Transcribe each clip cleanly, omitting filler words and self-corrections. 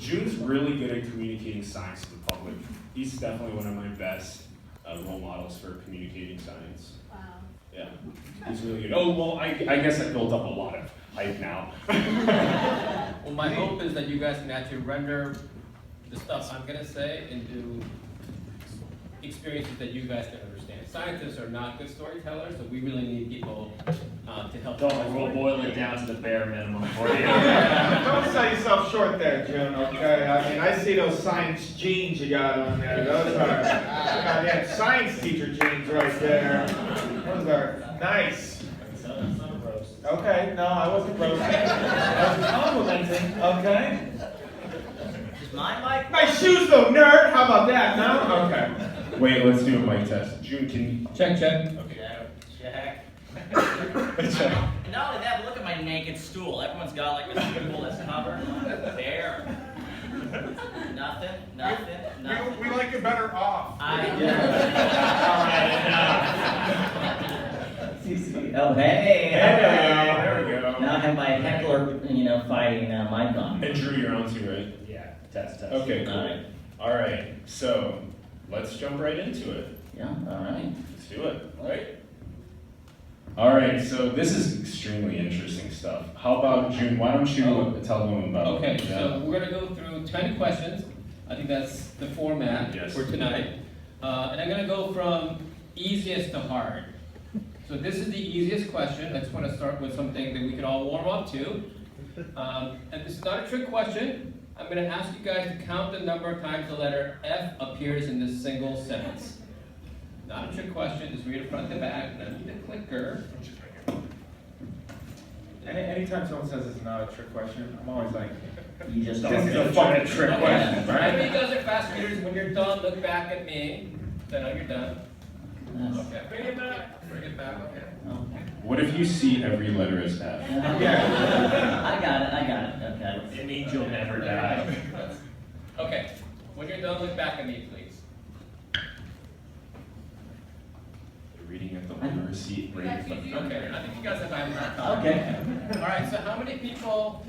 Joon's really good at communicating science to the public. He's definitely one of my best role models for communicating science. Wow. Yeah, he's really good. Oh, well, I guess I built up a lot of hype now. Well, my hope is that you guys can actually render the stuff I'm going to say into experiences that you guys can understand. Scientists are not good storytellers, so we really need people to help. Don't, we'll boil it down to the bare minimum for you. Don't sell yourself short there, Joon, okay? I mean, I see those science genes you got on there. Those are goddamn science teacher genes right there. Those are nice. Some roast. Okay, no, I wasn't roasting. I was complimenting, okay? Is my mic? Nice shoes though, nerd! How about that, no? Okay. Wait, let's do a mic test. Joon, can you... Check, check. Okay. Check. Check. And not only that, but look at my naked stool. Everyone's got like a stool that's covered. There. Nothing. We like it better off. Oh, hey! There we go. Now I have my heckler, fighting mic on. And Drew, you're on too, right? Yeah, test. Okay, cool. Alright. All right, so let's jump right into it. Yeah, alright. Let's do it. All right, so this is extremely interesting stuff. How about Joon? Why don't you tell them about Okay, it? so we're going to go through 10 questions. I think that's the format for tonight. And I'm going to go from easiest to hard. So this is the easiest question. I just want to start with something that we can all warm up to. And this is not a trick question. I'm going to ask you guys to count the number of times the letter F appears in this single sentence. Not a trick question, just read it front to back, and then the clicker. Anytime someone says it's not a trick question, I'm always like, You just this don't is a fucking trick question, right? Everybody does it fast readers. When you're done, look back at me. Then you're done. Okay, bring it back. Bring it back, okay. What if you see every letter as F? I got it, okay. It means you'll never die. Okay, when you're done, look back at me, please. Reading at the literacy rate. Okay, I think you guys have had enough time. Okay. All right, so how many people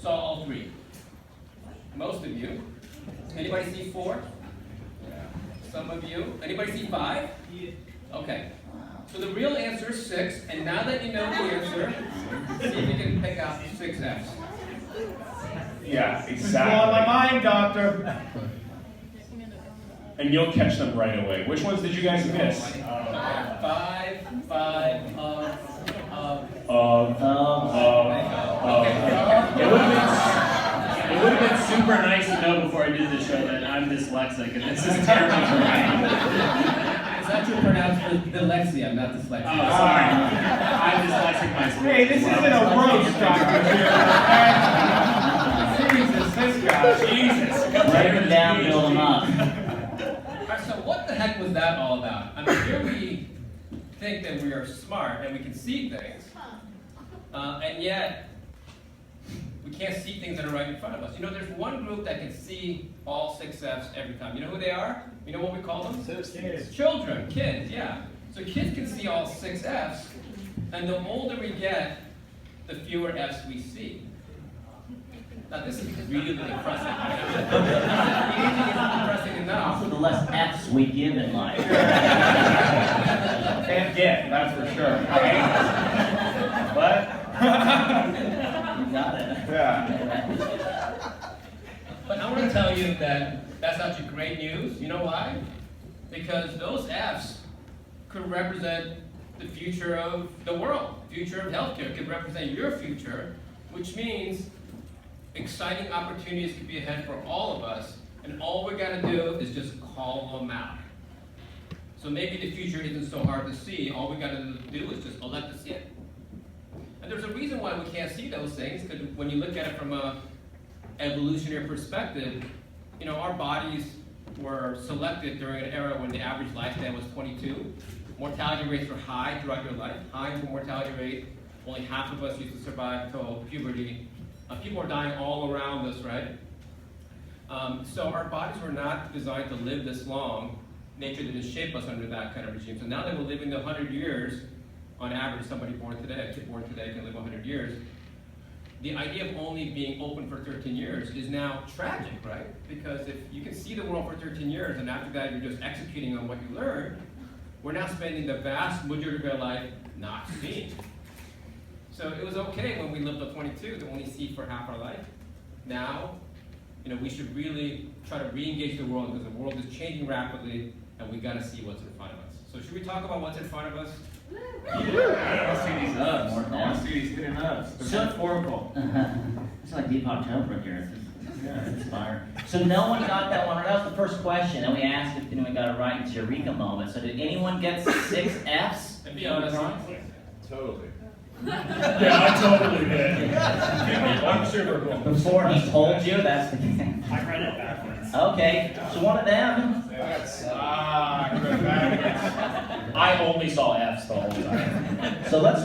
saw all three? Most of you. Anybody see 4? Some of you. Anybody see 5? Okay. So the real answer is 6, and now that you know the answer, see if you can pick out 6 F's. Yeah, This is blowing my exactly. mind, doctor. And you'll catch them right away. Which ones did you guys miss? 5, It would have been super nice to know before I did the show that I'm dyslexic and this is terrible for me. It's actually pronounced dyslexia, not dyslexia. Oh, sorry. I'm dyslexic myself. Hey, this isn't a roast, doctor. Jesus, this guy. Jesus. Write them down, build them up. Alright, so what the heck was that all about? I mean, here we think that we are smart and we can see things, and yet we can't see things that are right in front of us. You know, there's one group that can see all 6 F's every time. You know who they are? You know what we call them? Kids. Children, kids, yeah. So kids can see all 6 F's, and the older we get, the fewer F's we see. Now this is really impressive. Aging isn't impressive enough. Also, the less F's we give in life. Can't get, that's for sure. But, You got it. yeah. But I want to tell you that that's actually great news. You know why? Because those F's could represent the future of the world, future of healthcare. It could represent your future, which means exciting opportunities could be ahead for all of us, and all we got to do is just call them out. So maybe the future isn't so hard to see. All we got to do is just elect to see it. And there's a reason why we can't see those things, because when you look at it from a evolutionary perspective, you know, our bodies were selected during an era when the average lifespan was 22. Mortality rates were high throughout your life, high mortality rate. Only half of us used to survive until puberty. People are dying all around us, right? So our bodies were not designed to live this long. Nature didn't shape us under that kind of regime. So now that we're living 100 years, on average, somebody born today, a kid born today can live 100 years. the idea of only being open for 13 years is now tragic, right? Because if you can see the world for 13 years and after that you're just executing on what you learned, we're now spending the vast majority of our life not seeing. So it was okay when we lived to 22 to only see for half our life. Now, we should really try to re-engage the world because the world is changing rapidly and we gotta see what's in front of us. So should we talk about what's in front of us? I want to see these ups. More I want to see these hidden ups. They're So- metaphorical. It's like Deepak Chopra here. It's inspired. So no one got that one. That was the first question, and we asked if anyone got it right. It's Eureka moment. So did anyone get 6 Fs? And be honest. Totally. Yeah, I totally did. I'm super cool. Before he told you, that's the I read it backwards. Okay, so one of them. I read backwards. I only saw F's the whole time. So let's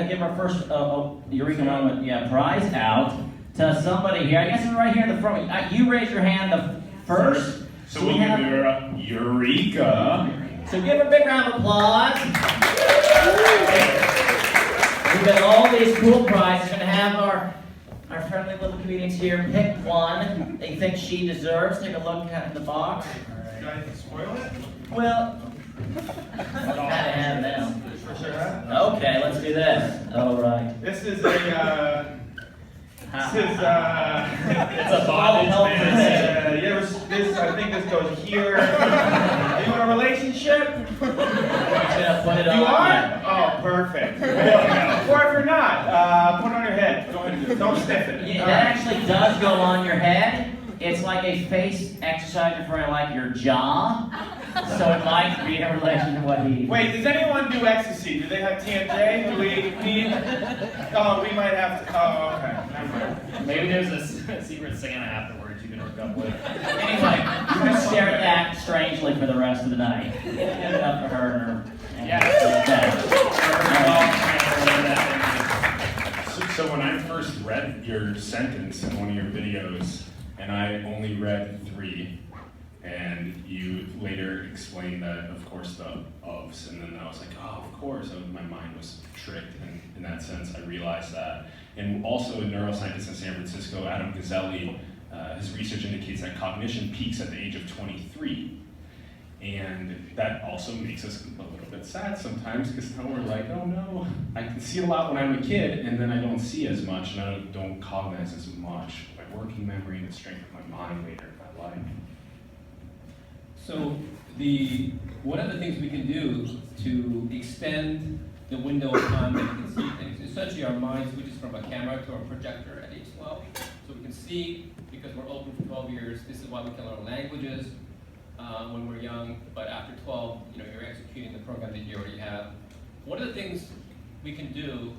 give our first Eureka moment prize out to somebody here. I guess it's right here in the front. You raise your hand the first. So we'll give her a Eureka. So give her a big round of applause. We've got all these cool prizes. We're going to have our friendly little comedians here pick one they think she deserves. Take a look in the box. Do I spoil it? Well, kind of have now. For sure. Okay, let's do this. All right. This is a. This is It's a bondage man. this I think this goes here. Are you in a relationship? I'm gonna put it You on. are? Oh, perfect. Or if you're not, put it on your head. Don't sniff it. Yeah, All that right. actually does go on your head. It's like a face exercise for like your jaw. So it might be in relation to what he. Wait, does anyone do ecstasy? Do they have TMJ? Do we need? Oh, we might have to. Oh, okay. Never mind. Maybe there's a secret Santa afterwards you can hook up with. Anyway, you're gonna stare at that strangely for the rest of the night. Give it up for her. So when I first read your sentence in one of your videos, and I only read 3, and you later explained that, of course, the ofs, and then I was like, oh, of course, my mind was tricked in that sense. I realized that. And also a neuroscientist in San Francisco, Adam Gazzelli, his research indicates that cognition peaks at the age of 23. And that also makes us a little bit sad sometimes because now we're like, oh no, I can see a lot when I'm a kid and then I don't see as much and I don't cognize as much. My working memory and the strength of my mind later in my life. So one of the things we can do to extend the window of time that we can see things, essentially our mind switches from a camera to a projector at age 12. So we can see, because we're open for 12 years, this is why we can learn languages when we're young, but after 12, you're executing the program that you already have. What are the things we can do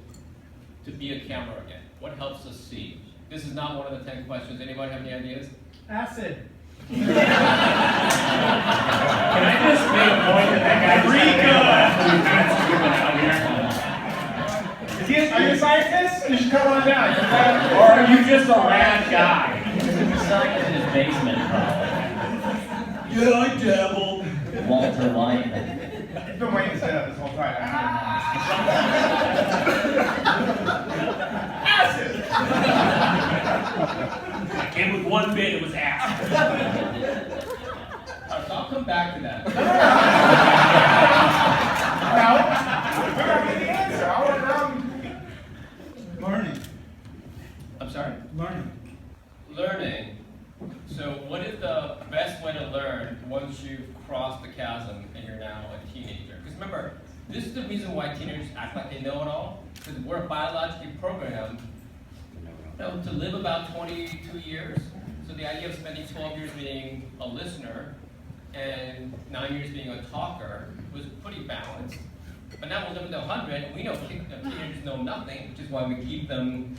to be a camera again? What helps us see? This is not one of the 10 questions. Anybody have any ideas? Acid. Can I just make a point that guy Are you a scientist? You should come on down. Or are you just a rad guy? It's like in his basement, probably. Yeah, I dabbled. Walter White. I've been waiting to say that this whole time. Acid! I came with one bit, it was acid. So I'll come back to that. No, we're not getting the answer. I want to Learning. I'm sorry? Learning. Learning. So what is the best way to learn once you've crossed the chasm and you're now a teenager? Because remember, this is the reason why teenagers act like they know it all. Because we're biologically programmed to live about 22 years. So the idea of spending 12 years being a listener and 9 years being a talker was pretty balanced. But now we're living to 100, and we know teenagers know nothing, which is why we keep them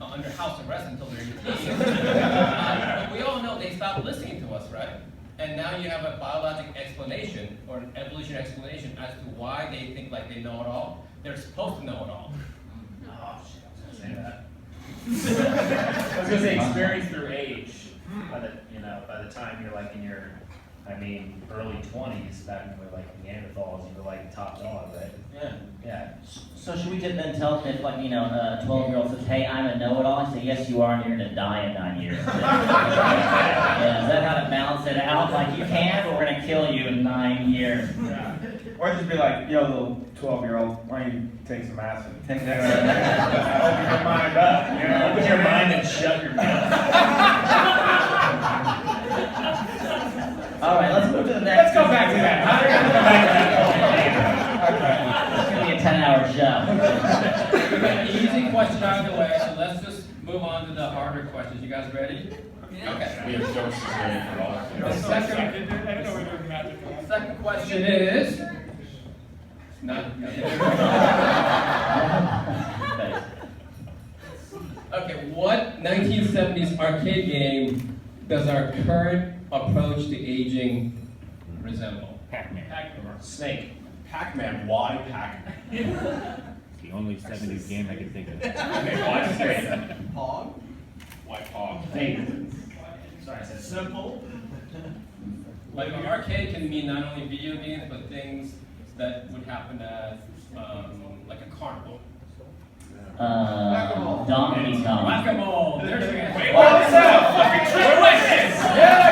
under house arrest until they're 18. But we all know they stopped listening to us, right? And now you have a biologic explanation or an evolutionary explanation as to why they think like they know it all. They're supposed to know it all. Oh, shit, I was gonna say that. I was gonna say experience through age. By the time you're like in your I mean, early 20s, back when we were like Neanderthals, you were like top dog, right? Yeah. Yeah. So should we just then tell them if, like, you know, a 12-year-old says, hey, I'm a know-it-all, I say, yes, you are, and you're going to die in 9 years. Yeah, is that how to balance it out? Like, you can, but we're going to kill you in 9 years. Yeah. Or just be like, yo, little 12-year-old, why don't you take some acid? Take Open your mind up. You know? Open your mind and shut your mouth. All right, let's move to the next. Let's go back to that. It's going to be a 10-hour show. We got an easy question out of the way, so let's just move on to the harder questions. You guys ready? Okay. We have jokes ready for all. The second question is. Not. Okay, what 1970s arcade game does our current approach to aging resemble? Pac-Man. Snake. Pac-Man. Why Pac-Man? The only 70s game I can think of. Okay, why Snake? Pog? Why Pog? Sorry, I said simple. Like an arcade can mean not only video games, but things that would happen at like a carnival. Donkey Kong. Whack-a-mole. There's your answer. What's that? Fucking trick question! Yeah,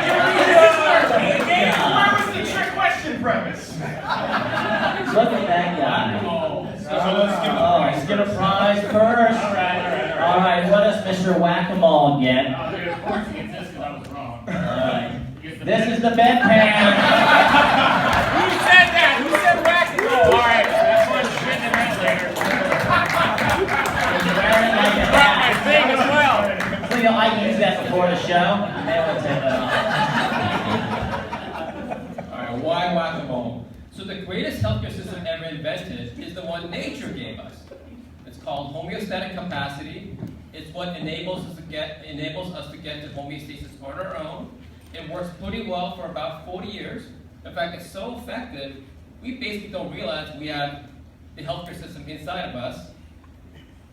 where was the trick question premise? Look at that guy. Whack-a-mole. So let's give Oh, let's get a prize first. All right, what does Mr. Whack-a-Mole get? Of course he gets this because I was wrong. All right. This is the bedpan. Who said that? Who said whack-a-mole? All right, that's one shit in that later. Wearing like a Got my hat. thing as well. So, you know, I used that before the show. You may want to take that off. All right, why whack-a-mole? So the greatest healthcare system ever invented is the one nature gave us. It's called homeostatic capacity. It's what enables us to get to homeostasis on our own. It works pretty well for about 40 years. In fact, it's so effective, we basically don't realize we have the healthcare system inside of us,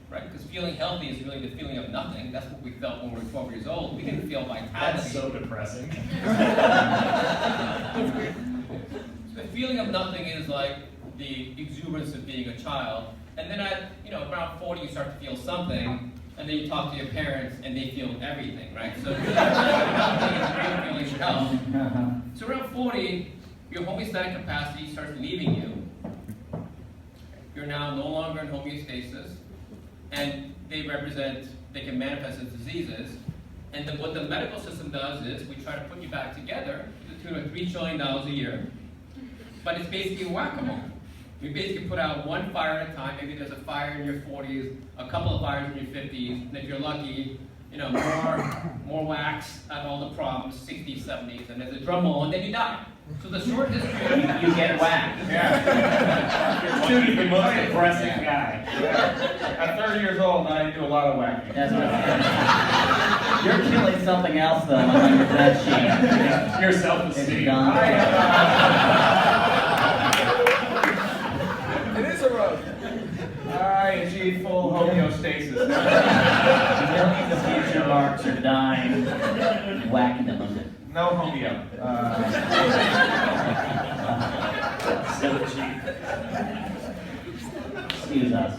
right? Because feeling healthy is really the feeling of nothing. That's what we felt when we were 12 years old. We didn't feel vitality. That's so depressing. The feeling of nothing is like the exuberance of being a child. And then at, around 40, you start to feel something, and then you talk to your parents, and they feel everything, right? So nothing is real feeling your health. So around 40, your homeostatic capacity starts leaving you. You're now no longer in homeostasis, and they can manifest as diseases. And then what the medical system does is we try to put you back together to the tune of $3 trillion a year. But it's basically whack-a-mole. We basically put out one fire at a time. Maybe there's a fire in your 40s, a couple of fires in your 50s, and if you're lucky, more wax at all the problems, 60s, 70s, and there's a drum roll, and then you die. So the short history, You get whacked. Yeah. You're the most depressing guy. At 30 years old, now you do a lot of whacking. That's what You're killing something else, though, on your dead sheet. Your It's self-esteem. done. It is a road. I achieved full homeostasis. Millions of future marks are dying. Whacking them with it. No homeo. So cheap. Excuse us.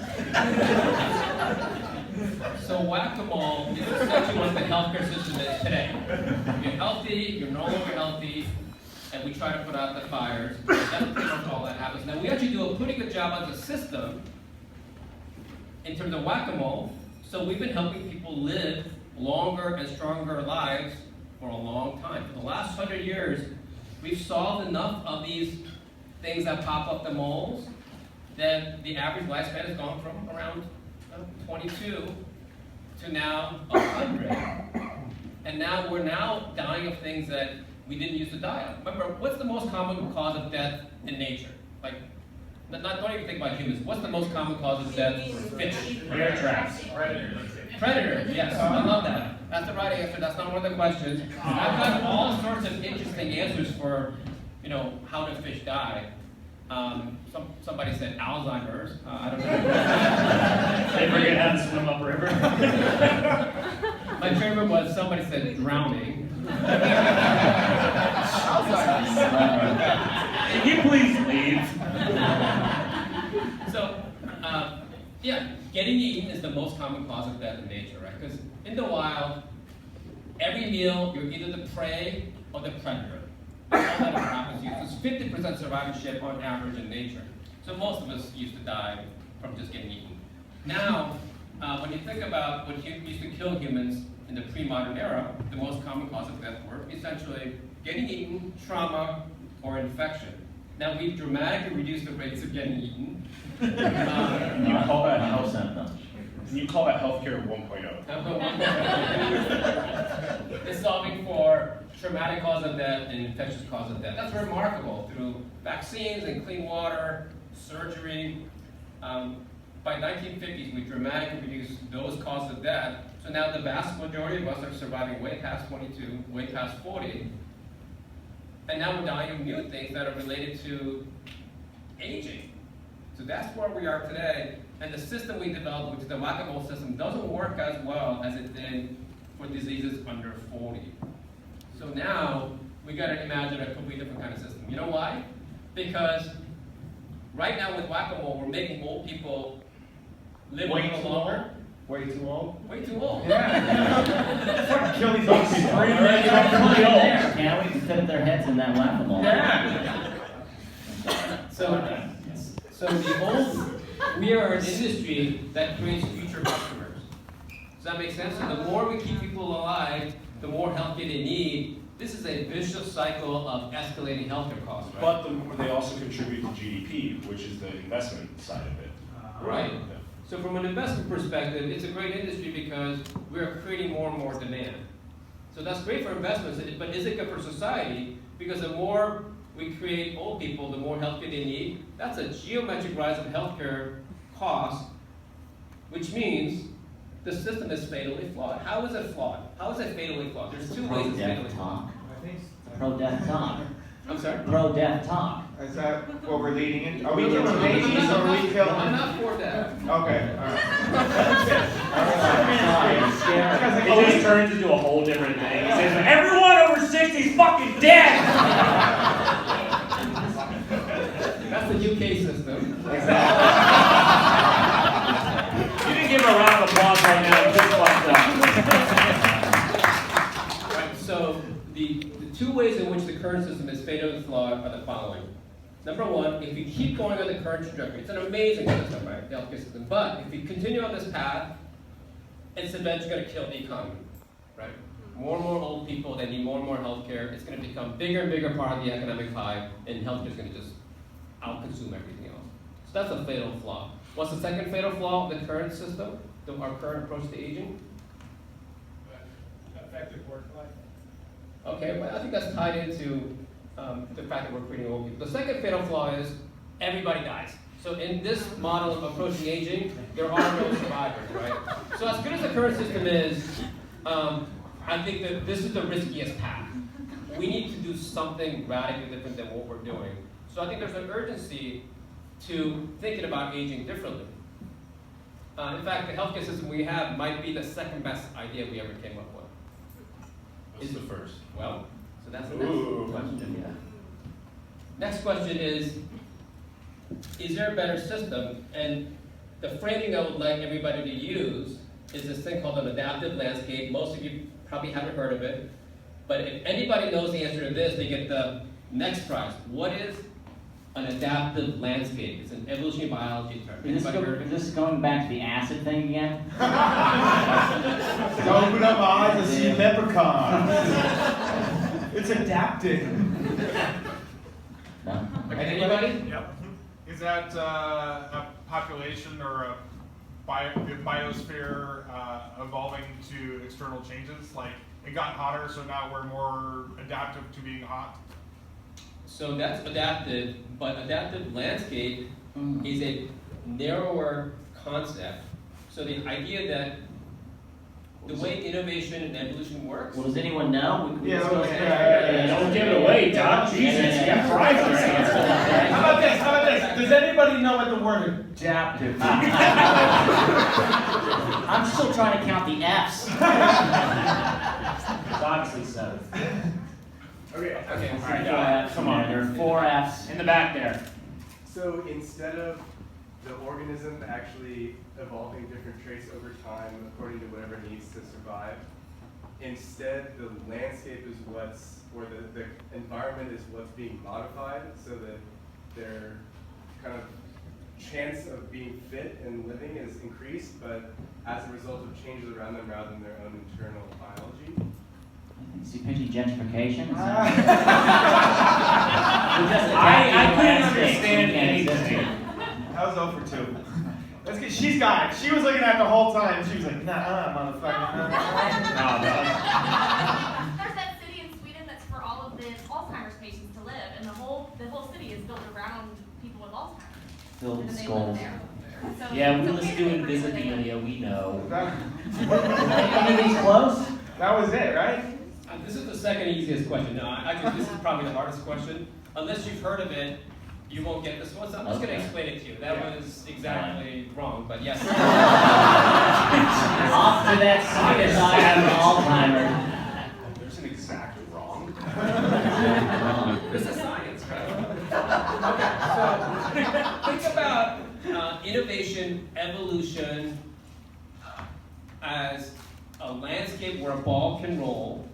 so whack-a-mole is essentially what the healthcare system is today. You're healthy, you're no longer healthy, and we try to put out the fires. That's pretty much all that happens. Now, we actually do a pretty good job as a system in terms of whack-a-mole. So we've been helping people live longer and stronger lives for a long time. For the last 100 years, we've solved enough of these things that pop up the moles that the average lifespan has gone from around 22 to now 100. And now we're dying of things that we didn't used to die of. Remember, what's the most common cause of death in nature? Like, don't even think about humans. What's the most common cause of death for fish? Bear traps. Predator, yes, I love that. That's the right answer. That's not one of the questions. I've got all sorts of interesting answers for, how do fish die. Somebody said Alzheimer's. I don't know. They forget how to swim upriver. My favorite was somebody said drowning. Can you please leave? So, yeah, getting eaten is the most common cause of death in nature, right? Because in the wild, every meal, you're either the prey or the predator. That's all that happens to you. It's 50% survivorship on average in nature. So most of us used to die from just getting eaten. Now, when you think about what used to kill humans in the pre-modern era, the most common cause of death were essentially getting eaten, trauma, or infection. Now we've dramatically reduced the rates of getting eaten. Can you call that health? 100% though. Can you call that healthcare 1.0? It's solving for traumatic cause of death and infectious cause of death. That's remarkable through vaccines and clean water, surgery. By 1950s, we dramatically reduced those causes of death. So now the vast majority of us are surviving way past 22, way past 40. And now we're dying of new things that are related to aging. So that's where we are today. And the system we developed, which is the whack-a-mole system, doesn't work as well as it did for diseases under 40. So now we got to imagine a completely different kind of system. You know why? Because right now with whack-a-mole, we're making old people live a little longer. Way too old? Way too old. Yeah. Kill these old people. Can't we fit their heads in that whack-a-mole? So the old, we are an industry that creates future customers. Does that make sense? So the more we keep people alive, the more healthcare they need. This is a vicious cycle of escalating healthcare costs, right? But they also contribute to GDP, which is the investment side of it. Right. So from an investment perspective, it's a great industry because we're creating more and more demand. So that's great for investments, but is it good for society? Because the more we create old people, the more healthcare they need. That's a geometric rise of healthcare costs, which means the system is fatally flawed. How is it flawed? How is it fatally flawed? There's two ways it's fatally flawed. Pro-death talk. I'm sorry? Pro-death talk. Is that what we're leading into? Are we killing babies or are we killing? I'm not for that. Okay, all right. It just turns into a whole different thing. It says, everyone over 60 is fucking dead! That's the UK system. Exactly. You didn't give him a round of applause right now, you just fucked up. Right, so the two ways in which the current system is fatally flawed are the following. Number one, if you keep going on the current trajectory, it's an amazing system, right, the healthcare system, but if you continue on this path, it's eventually going to kill the economy, right? More and more old people, they need more and more healthcare, it's going to become bigger and bigger part of the economic pie, and healthcare is going to just out-consume everything else. So that's a fatal flaw. What's the second fatal flaw of the current system, our current approach to aging? Effective work life. Okay, well, I think that's tied into the fact that we're creating old people. The second fatal flaw is everybody dies. So in this model of approaching aging, there are no survivors, right? So as good as the current system is, I think that this is the riskiest path. We need to do something radically different than what we're doing. So I think there's an urgency to thinking about aging differently. In fact, the healthcare system we have might be the second best idea we ever came up with. What's the first? Well, so that's the next Ooh. question. Yeah. Next question is there a better system? And the framing I would like everybody to use is this thing called an adaptive landscape. Most of you probably haven't heard of it. But if anybody knows the answer to this, they get the next prize. What is an adaptive landscape? It's an evolutionary biology term. Is this going back to the acid thing again? Open up eyes and see leprechauns. It's adapting. No? Anybody? Yep. Is that a population or a biosphere evolving to external changes? Like it got hotter, so now we're more adaptive to being hot? So that's adaptive, but adaptive landscape is a narrower concept. So the idea that the way innovation and evolution works. Well, does anyone know? Yeah, Let's go okay, ahead. Don't give it away, Doc. Jesus, you got prizes. How about this? How about this? Does anybody know what the word adaptive is? I'm still trying to count the F's. It's obviously 7. Okay. Okay, Four yeah, F's. come on. There are 4 F's. In the back there. So instead of the organism actually evolving different traits over time according to whatever it needs to survive, instead the landscape is or the environment is what's being modified so that their kind of chance of being fit and living is increased, but as a result of changes around them rather than their own internal biology. Is he pitching gentrification? I couldn't understand anything. That was 0 for 2. Let's get, she's got it. She was looking at the whole time. She was like, nah, motherfucker. No. There's that city in Sweden that's for all of the Alzheimer's patients to live, and the whole city is built around people with Alzheimer's. Filled And with they skulls. live there. So Yeah, we it's listen okay to live Invisibilia, where they we know. Any of these close? That was it, right? This is the second easiest question. No, actually, this is probably the hardest question. Unless you've heard of it, you won't get this one. So I'm just going to explain it to you. That was exactly wrong, but yes. Off to that side of Alzheimer's. There's an exact wrong. This is science, right? Okay, so think about innovation, evolution as a landscape where a ball can roll.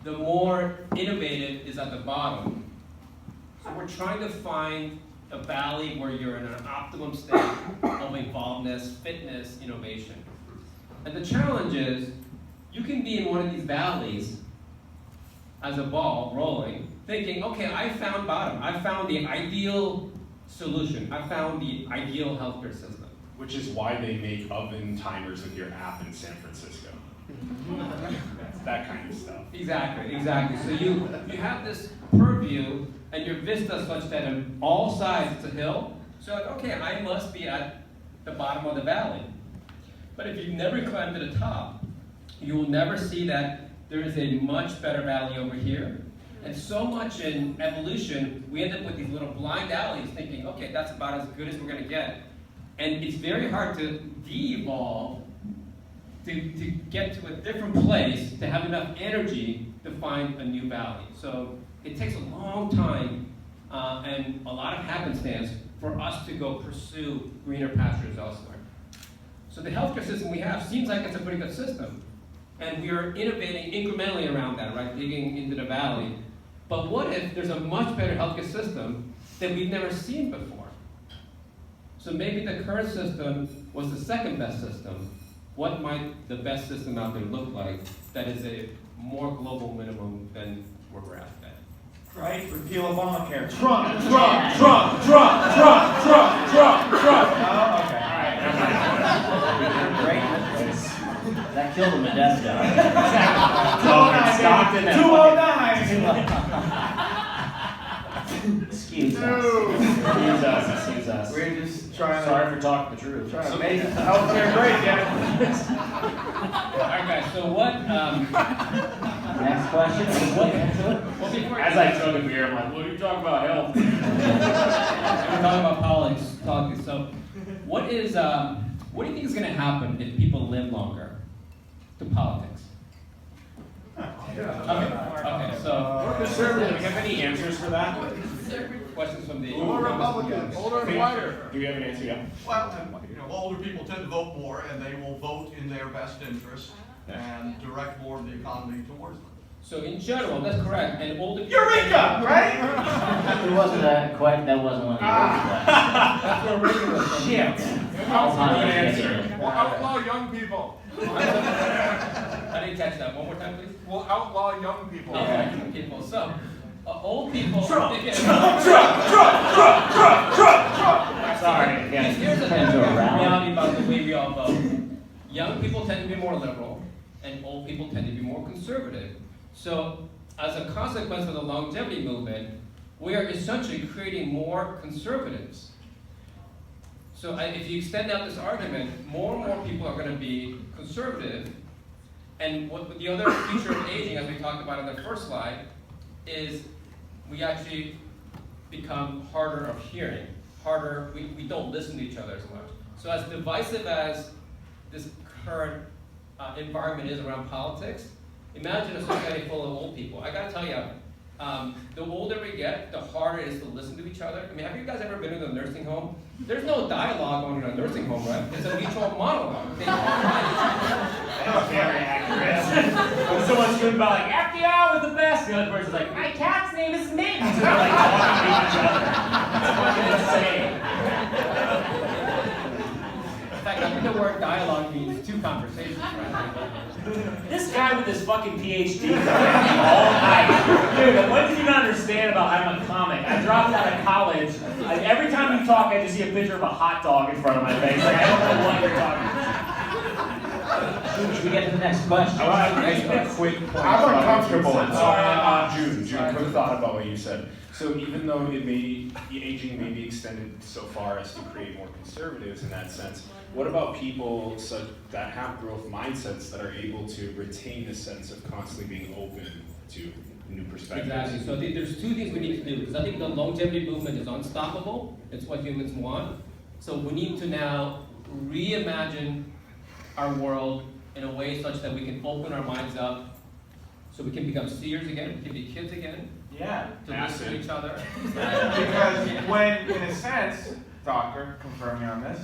The more innovative is at the bottom. So we're trying to find a valley where you're in an optimum state of evolvedness, fitness, innovation. And the challenge is, you can be in one of these valleys as a ball rolling, thinking, okay, I found bottom. I found the ideal solution. I found the ideal healthcare system. Which is why they make oven timers of your app in San Francisco. That kind of stuff. Exactly. So you have this purview and your vista such that on all sides it's a hill. So like, okay, I must be at the bottom of the valley. But if you never climb to the top, you will never see that there is a much better valley over here. And so much in evolution, we end up with these little blind alleys thinking, okay, that's about as good as we're going to get. And it's very hard to de-evolve, to get to a different place, to have enough energy to find a new valley. So it takes a long time and a lot of happenstance for us to go pursue greener pastures elsewhere. So the healthcare system we have seems like it's a pretty good system. And we are innovating incrementally around that, right? Digging into the valley. But what if there's a much better healthcare system that we've never seen before? So maybe the current system was the second best system. What might the best system out there look like that is a more global minimum than where we're at today? Right? Repeal Obamacare. Trump. Yeah. Oh, okay. Great. That killed him at death, though. 209. Excuse us. Excuse us. We're just trying Sorry for talking the truth. to make healthcare great, yeah. All right, guys, so what, Next question. What? well, before As I took a beer, I'm like, what are you talking about health? we're talking about politics. So what do you think is going to happen if people live longer to politics? Okay, so Do we have any answers for that? questions from the... More Republicans, older and whiter. Do we have an answer? Yeah. Well, older people tend to vote more, and they will vote in their best interest and direct more of the economy towards them. So in general, that's correct, and older people... Eureka! Right? It wasn't that one of the original questions. That's where Reagan was from. Shit. Good answer. We'll outlaw young people. I didn't catch that. One more time, please. We'll outlaw young people. Okay, people. So, old people... Trump. Sorry. Yeah. Here's the Turns around. reality about the way we all vote. Young people tend to be more liberal, and old people tend to be more conservative. So, as a consequence of the longevity movement, we are essentially creating more conservatives. So if you extend out this argument, more and more people are going to be conservative. And what the other feature of aging, as we talked about in the first slide, is we actually become harder of hearing. We don't listen to each other as much. So as divisive as this current environment is around politics, imagine a society full of old people. I gotta tell you, the older we get, the harder it is to listen to each other. I mean, have you guys ever been in a nursing home? There's no dialogue on in a nursing home, right? It's a mutual monologue. They all like each other. That's very accurate. When someone's screaming about like, FDR was the best, the other person's like, my cat's name is Mint. So they're like talking to each other. It's fucking insane. In fact, I think the word dialogue means two conversations, right? This guy with his fucking PhD all night. Dude, what did you not understand about I'm a comic? I dropped out of college. Every time you talk, I just see a picture of a hot dog in front of my face. Like, I don't know what you're talking about. Should we get to the next question? I want to make a quick point. I'm uncomfortable. June, quick thought about what you said. So even though aging may be extended so far as to create more conservatives in that sense, what about people that have growth mindsets that are able to retain the sense of constantly being open to new perspectives? Exactly. So I think there's two things we need to do, because I think the longevity movement is unstoppable. It's what humans want. So we need to now reimagine our world in a way such that we can open our minds up, so we can become seers again, we can be kids again. Yeah. To listen to each other. Because when, in a sense, doctor, confirm me on this.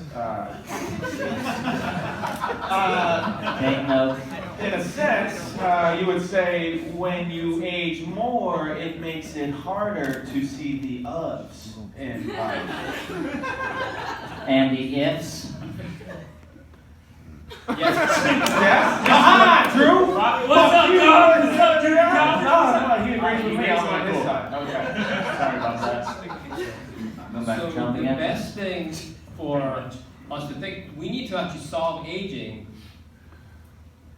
Take notes. In a sense, you would say when you age more, it makes it harder to see the ups in life. And the ifs. Yes. Yes? Come on, Drew! What's up, dog? What's up, Drew? No, he agrees with me. I'm on his side. Okay. Sorry about that. Go back So to Trump the again. best thing for us to think, we need to actually solve aging.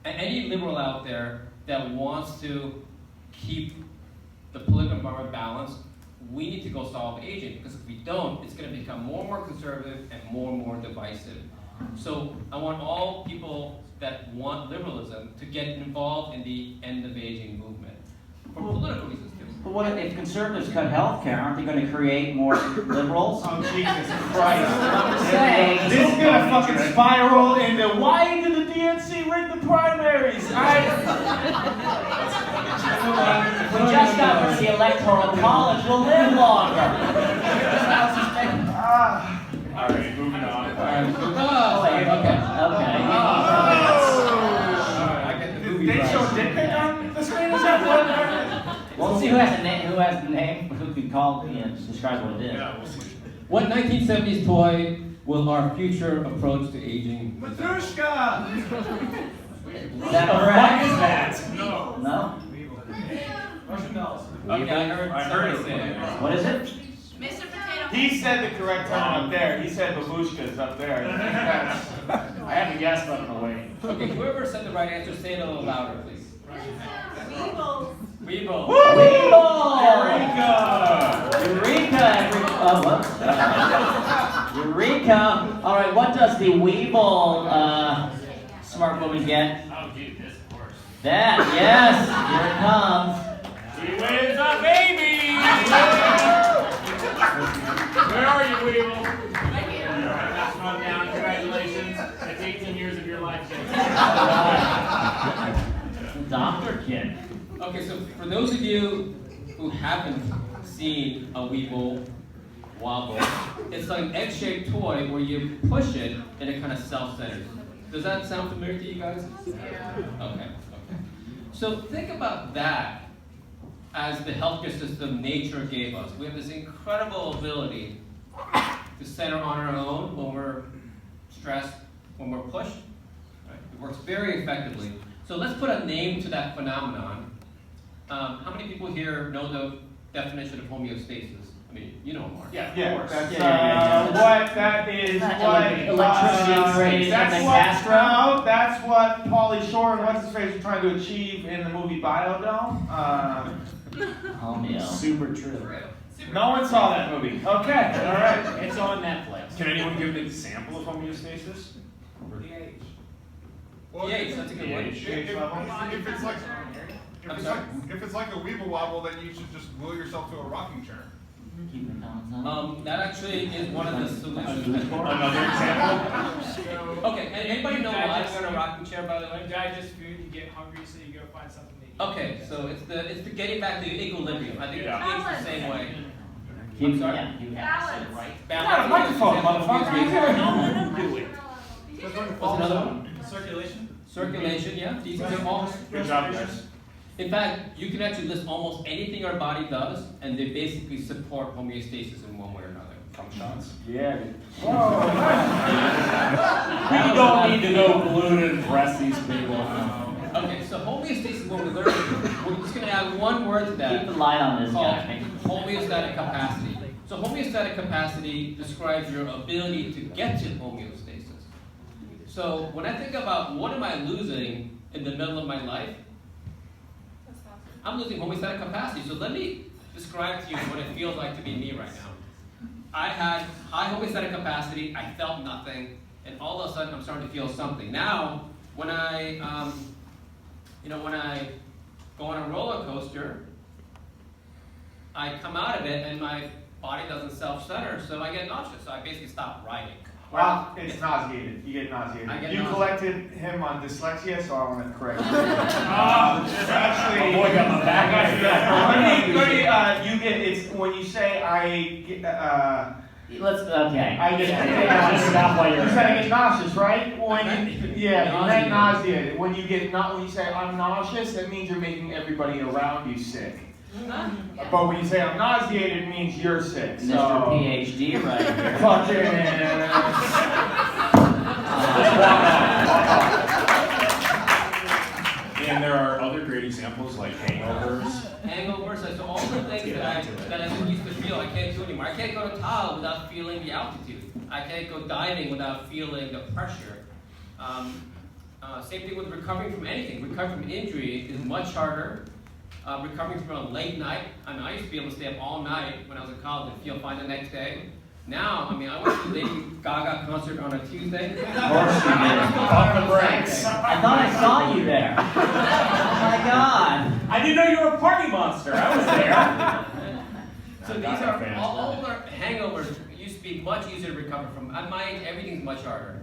And any liberal out there that wants to keep the political environment balanced, we need to go solve aging, because if we don't, it's going to become more and more conservative and more divisive. So I want all people that want liberalism to get involved in the end of aging movement, for political reasons too. But what if conservatives cut health care? Aren't they going to create more liberals? Oh, Jesus Christ. I'm saying. This is gonna fucking spiral into why did the DNC rig the primaries? We just got rid of the electoral college. We'll live longer. All right, moving on. Oh, wait, okay. I get the movie Did they show prize. dick pic on the screen? Is that what? We'll see who has the name. Who has the name? Who can call? Describe what it is. Yeah, we'll see. What 1970s toy will our future approach to aging? Matrushka! Is that correct? What is that? No. No. Russian dolls. Okay, I heard it. say it. What is it? Mr. Potato He said the correct time up there. He said babushkas up there. I have a guess, but I'm gonna wait. Okay, whoever said the right answer, say it a little louder, please. Weebles. Weeble. Weeble! Eureka! Eureka! All right, what does the Weeble smart woman get? Oh, dude, this works. That, yes, here it comes. She wins a baby! Where are you, Weevil? That's one down. Congratulations. That's 18 years of your life, kid. Doctor kid. Okay, so for those of you who haven't seen a Weeble wobble, it's like an egg-shaped toy where you push it and it kind of self-centers. Does that sound familiar to you guys? Yeah. Okay. So think about that as the healthcare system nature gave us. We have this incredible ability to center on our own when we're stressed, when we're pushed. Right? It works very effectively. So let's put a name to that phenomenon. How many people here know the definition of homeostasis? I mean, you know, Mark. Yeah, of Yeah, course. that's Yeah. what that is. Electricity created That's from the what. Castro? No, that's what Pauly Shore and what's his face were trying to achieve in the movie Biodome. Oh, yeah. Super true. No one saw that movie. Okay, all right. It's on Netflix. Can anyone give an example of homeostasis? Well, pH, that's a good one. If it's like a weeble wobble, then you should just glue yourself to a rocking chair. Keep the comments on. That actually is one of the solutions. Another example? Okay, and anybody know why we're in a rocking chair, by the way? Digest food, you get hungry, so you go find something to eat. Okay, so it's the getting back to equilibrium. I think Yeah. it's the same way. Keep, I'm sorry? yeah, you have to Balance. say, right? Got a microphone, motherfucker. Don't do it. What's another one? Circulation? Circulation, yeah. These are all. Good job, guys. In fact, you can actually list almost anything our body does, and they basically support homeostasis in one way or another. Cum shots. Yeah. Whoa. We don't need to go glue to impress these people. Okay, so homeostasis, what we're learning, we're just going to add one word to that. Keep the light on this called guy. homeostatic capacity. So homeostatic capacity describes your ability to get to homeostasis. So when I think about what am I losing in the middle of my life, I'm losing homeostatic capacity. So let me describe to you what it feels like to be me right now. I had high homeostatic capacity, I felt nothing, and all of a sudden I'm starting to feel something. Now, when I go on a roller coaster, I come out of it and my body doesn't self-center, so I get nauseous. So I basically stop riding. Well, it's nauseated. You get nauseated. I get You nauseous. collected him on dyslexia, so I want to correct you. My boy got my back. You get, it's when you say I get, Let's, okay. I get, Stop while you're you said I get nauseous, right? When you, yeah, you meant nauseated. When you get when you say I'm nauseous, that means you're making everybody around you sick. But when you say I'm nauseated, it means you're sick. So. Mr. PhD right here. And there are other great examples like hangovers. Hangovers, so all the things that I used to feel, I can't do anymore. I can't go to Tahoe without feeling the altitude. I can't go diving without feeling the pressure. Same thing with recovering from anything. Recovering from injury is much harder. Recovering from a late night, I used to be able to stay up all night when I was in college and feel fine the next day. Now, I went to the Lady Gaga concert on a Tuesday. Of course you did. Off the brakes. I thought I saw you there. Oh my God. I didn't know you were a party monster. I was there. So these are all our hangovers used to be much easier to recover from. At my age, everything's much harder.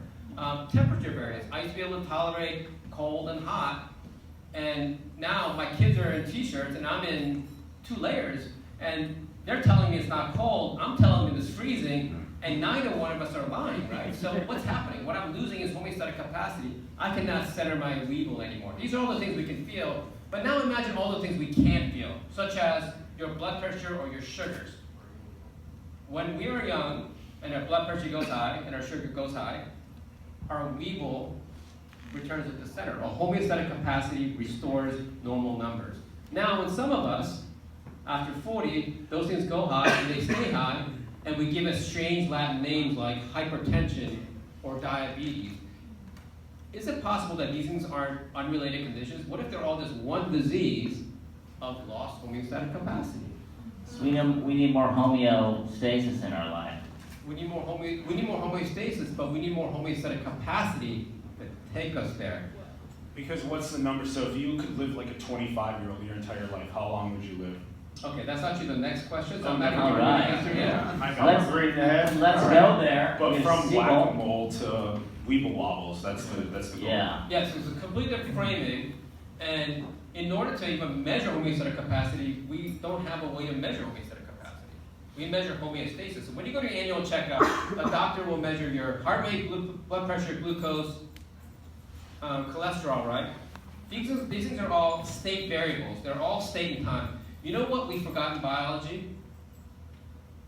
Temperature variance. I used to be able to tolerate cold and hot. And now my kids are in t-shirts and I'm in 2 layers. And they're telling me it's not cold. I'm telling them it's freezing. And neither one of us are lying, right? So what's happening? What I'm losing is homeostatic capacity. I cannot center my weevil anymore. These are all the things we can feel. But now imagine all the things we can't feel, such as your blood pressure or your sugars. When we are young and our blood pressure goes high and our sugar goes high, our weevil returns at the center. Our homeostatic capacity restores normal numbers. Now, in some of us, after 40, those things go high and they stay high, and we give it strange Latin names like hypertension or diabetes. Is it possible that these things are unrelated conditions? What if they're all just one disease of lost homeostatic capacity? So we need more homeostasis in our life. We need more homeostasis, but we need more homeostatic capacity to take us there. Because what's the number? So if you could live like a 25-year-old your entire life, how long would you live? Okay, that's actually the next question. So I'm Okay. not going to All right. answer yet. Let's go there. But Get a from sequel. whack-a-mole to weeble wobbles, that's the goal. Yeah. Yes, it's a complete different framing, and in order to even measure homeostatic capacity, we don't have a way to measure homeostatic capacity. We measure homeostasis. So when you go to your annual checkup, a doctor will measure your heart rate, blood pressure, glucose, cholesterol, right? These things are all state variables. They're all state and time. You know what we forgot in biology?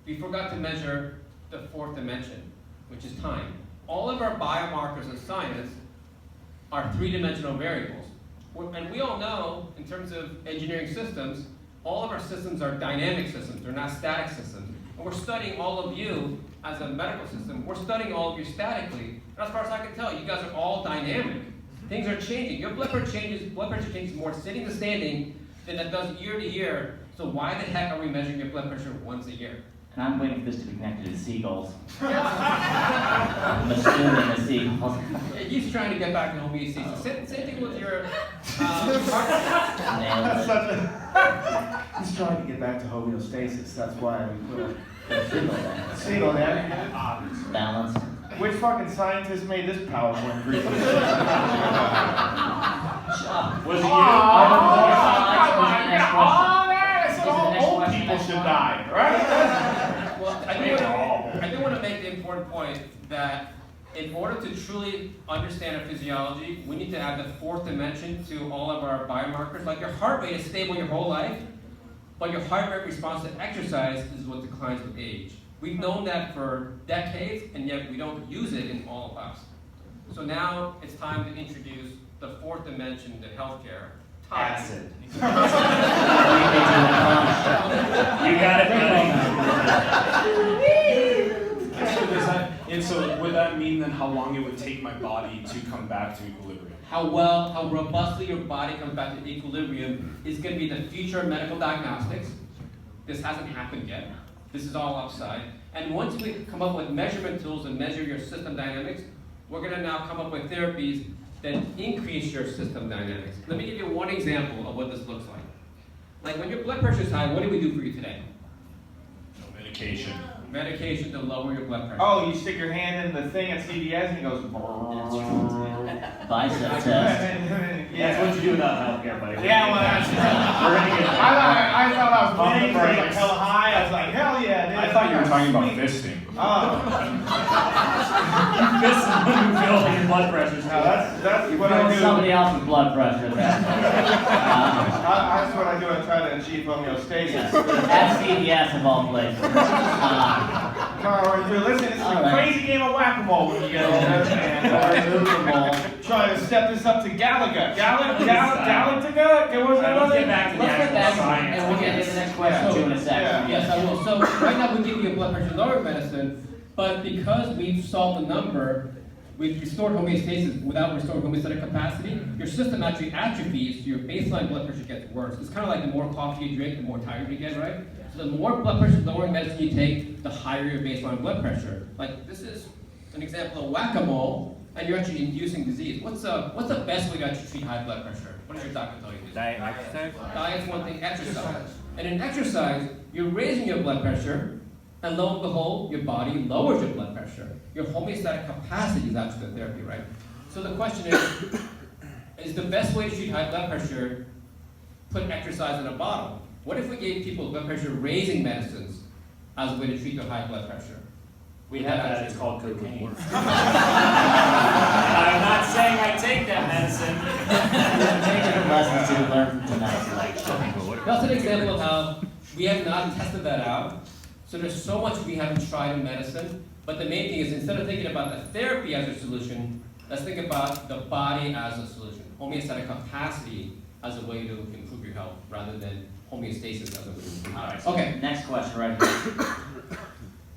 We forgot to measure the 4th dimension, which is time. All of our biomarkers in science are 3-dimensional variables. And we all know, in terms of engineering systems, all of our systems are dynamic systems. They're not static systems. And we're studying all of you as a medical system. We're studying all of you statically. And as far as I can tell, you guys are all dynamic. Things are changing. Your blood pressure changes more sitting to standing than it does year to year. So why the heck are we measuring your blood pressure once a year? And I'm waiting for this to be connected to seagulls. I'm assuming the seagulls. He's trying to get back to homeostasis. Same thing with your That's such a. He's trying to get back to homeostasis. That's why we put a seagull there. Balance. Which fucking scientist made this PowerPoint presentation? Was it you? Old people should die, right? Well, I do want to make the important point that in order to truly understand our physiology, we need to add the fourth dimension to all of our biomarkers. Like your heart rate is stable your whole life, but your heart rate response to exercise is what declines with age. We've known that for decades, and yet we don't use it in all of us. So now it's time to introduce the fourth dimension to healthcare. Acid. You got it, And so would that mean then how long it would take my body to come back to equilibrium? How robustly your body comes back to equilibrium is going to be the future of medical diagnostics. This hasn't happened yet. This is all upside. And once we come up with measurement tools and measure your system dynamics, we're going to now come up with therapies that increase your system dynamics. Let me give you one example of what this looks like. Like when your blood pressure is high, what do we do for you today? Medication. Medication to lower your blood pressure. Oh, you stick your hand in the thing at CVS and it goes. Bicep test. That's what you do without healthcare, buddy. Yeah, well, that's We're gonna get I thought I was winning, the so it was like brakes. hella high. I was like, hell yeah, dude. I thought you were talking about Sweet. fisting. This is when you feel like your blood pressure's No, that's You're what I feeling do. somebody else's blood pressure. That's what I do. I try to achieve homeostasis. At CVS of all places. Carl, listen, this is All a right. crazy game of whack-a-mole when you get older, and trying to step this up to Galaga. Galactica? There was Let's get back to the Let's get actual back science. And we'll get to the next question too in a second. Yeah. Yes, I will. So right now we give you a blood pressure lowering medicine, but because we've solved the number, we've restored homeostasis without restoring homeostatic capacity, your system actually atrophies, so your baseline blood pressure gets worse. It's kind of like the more coffee you drink, the more tired you get, right? So the more blood pressure lowering medicine you take, the higher your baseline blood pressure. Like this is an example of whack-a-mole, and you're actually inducing disease. What's the best way to actually treat high blood pressure? What does your doctor tell you to do? Diet and exercise? Diet's one thing, exercise. And in exercise, you're raising your blood pressure, and lo and behold, your body lowers your blood pressure. Your homeostatic capacity is actually the therapy, right? So the question is the best way to treat high blood pressure put exercise in a bottle? What if we gave people blood pressure raising medicines as a way to treat their high blood pressure? We have that, it's called cocaine. I'm not saying I take that medicine. Different lessons to learn from tonight's lecture. That's an example of how we have not tested that out. So there's so much we haven't tried in medicine. But the main thing is instead of thinking about the therapy as a solution, let's think about the body as a solution. Homeostatic capacity as a way to improve your health rather than homeostasis as a way to improve your health. Okay. Next question right here.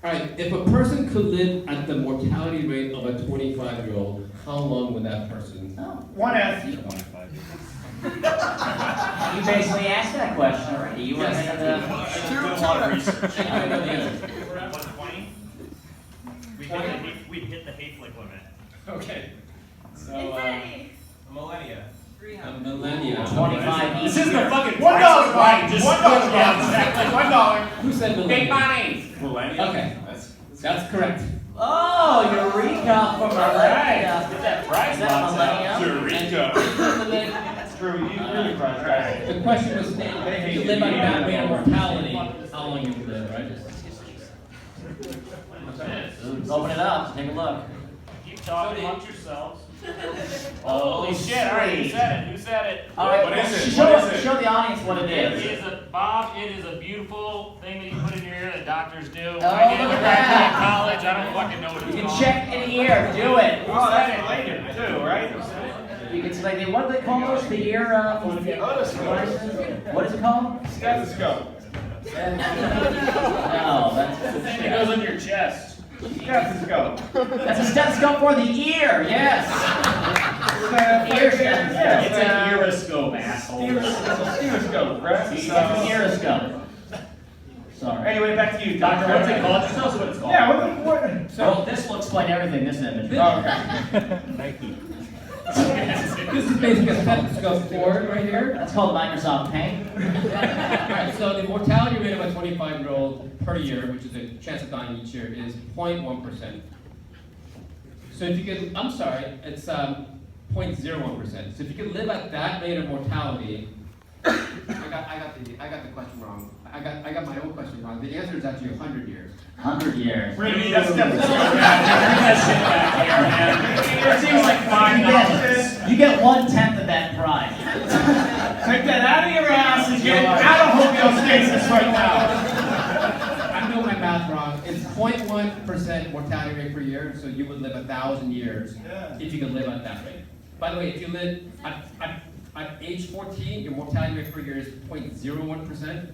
All right, if a person could live at the mortality rate of a 25-year-old, how long would that person? One F. You basically asked that question already. You were in Doing a lot of research. I know the answer. What, 20? We'd hit the Hayflick limit. Okay. So, Infinity. A millennia. a millennia. 25 This isn't a fucking $1 price right. Just $1 yeah, exactly. $1. Who said millennia? Big money. Millennium? Okay, that's correct. Oh, Eureka from Millennia. Get that price Is that Millennium? Eureka. That's true. You really crushed that. The question was, if you live at that rate of mortality, how long you would live, right? Open it up. Take a look. Keep talking amongst yourselves. Oh, Holy shit, all right, who said it? Who said it? All right, What is it? Show, What is it? show the audience what it It is. is Bob, it is a beautiful thing that you put in your ear that doctors do. Oh, I did look at graduate that. college, I don't fucking know what it's You can called. check in the ear. Do it. Oh, that's related too, right? You can say, what do they call those? The ear. What is it called? Stethoscope. No, that's. It goes on your chest. Stethoscope. That's a stethoscope for the ear. Yes. Ear stethoscope. It's an earoscope, asshole. Stereoscope, right? Stereoscope. Sorry. Anyway, back to you, Doctor. What's it called? Just tell us what it's called. Yeah, what? So this will explain everything, this image. Okay. Thank you. This is basically a stethoscope cord right here. That's called Microsoft Paint. Alright, so the mortality rate of a 25-year-old per year, which is a chance of dying each year, is 0.1%. So if you could, I'm sorry, it's 0.01%. So if you could live at that rate of mortality, I got the question wrong. I got my own question wrong. The answer is actually 100 years. 100 years. Really? That's definitely bring that shit back here, man. It seems like $5. You get 1/10 of that prize. Take that out of your ass and get it out of homeostasis right now. I'm doing my math wrong. It's 0.1% mortality rate per year, so you would live 1,000 years if you could live at that rate. By the way, if you live at age 14, your mortality rate per year is 0.01%.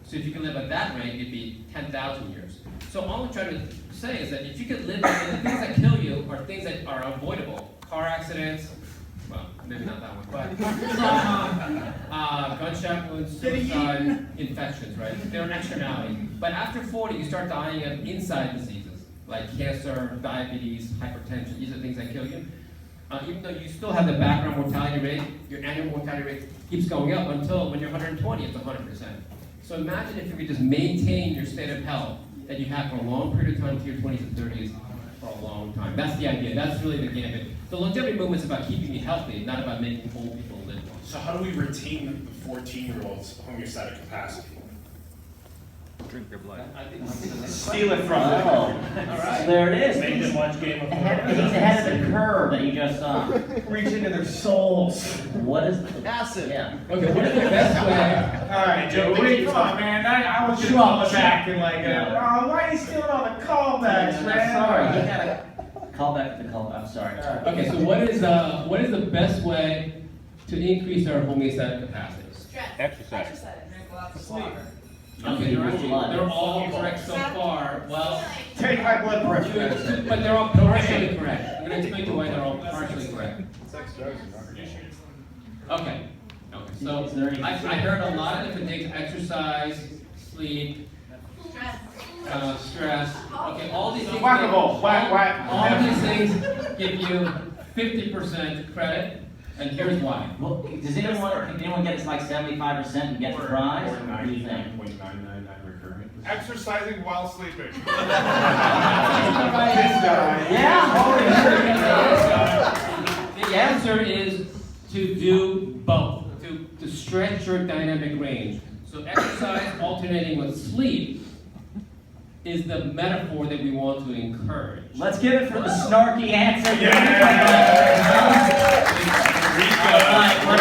So if you can live at that rate, it'd be 10,000 years. So all I'm trying to say is that if you could live, and the things that kill you are things that are avoidable. Car accidents, well, maybe not that one, but gunshot wounds, suicide, infections, right? They're an externality. But after 40, you start dying of inside diseases, like cancer, diabetes, hypertension. These are things that kill you. Even though you still have the background mortality rate, your annual mortality rate keeps going up until when you're 120, it's 100%. So imagine if you could just maintain your state of health that you have for a long period of time to your 20s and 30s for a long time. That's the idea. That's really the gambit. The longevity movement is about keeping you healthy, not about making old people live long. So how do we retain the 14-year-old's homeostatic capacity? Drink their blood. Steal it from them. Alright. There it is. Make them watch Game of He's Thrones. ahead of the curve that you just saw. Reach into their souls. What is the Acid. Yeah. Okay, what is the best way? All right, Joe. Wait, come on, man. I was just calling back and like, oh, why are you stealing all the callbacks, man? Sorry, you gotta call back the call. I'm sorry. Okay, so what is the best way to increase our homeostatic capacity? Exercise. Drink lots of Sleep. water. Okay, they're all correct so far. Well, Take high blood pressure. but they're all partially correct. I'm going to explain to you why they're all partially correct. Okay. Okay. So I heard a lot of different things: exercise, sleep, stress. Okay, all these things. Whack-a-mole. Whack, whack. All of these things give you 50% credit, and here's why. Well, can anyone get us like 75% and get the prize? What do you think? 99.999 recurrent. Exercising while sleeping. The answer is to do both, to stretch your dynamic range. So exercise alternating with sleep is the metaphor that we want to encourage. Let's give it for the snarky answer. What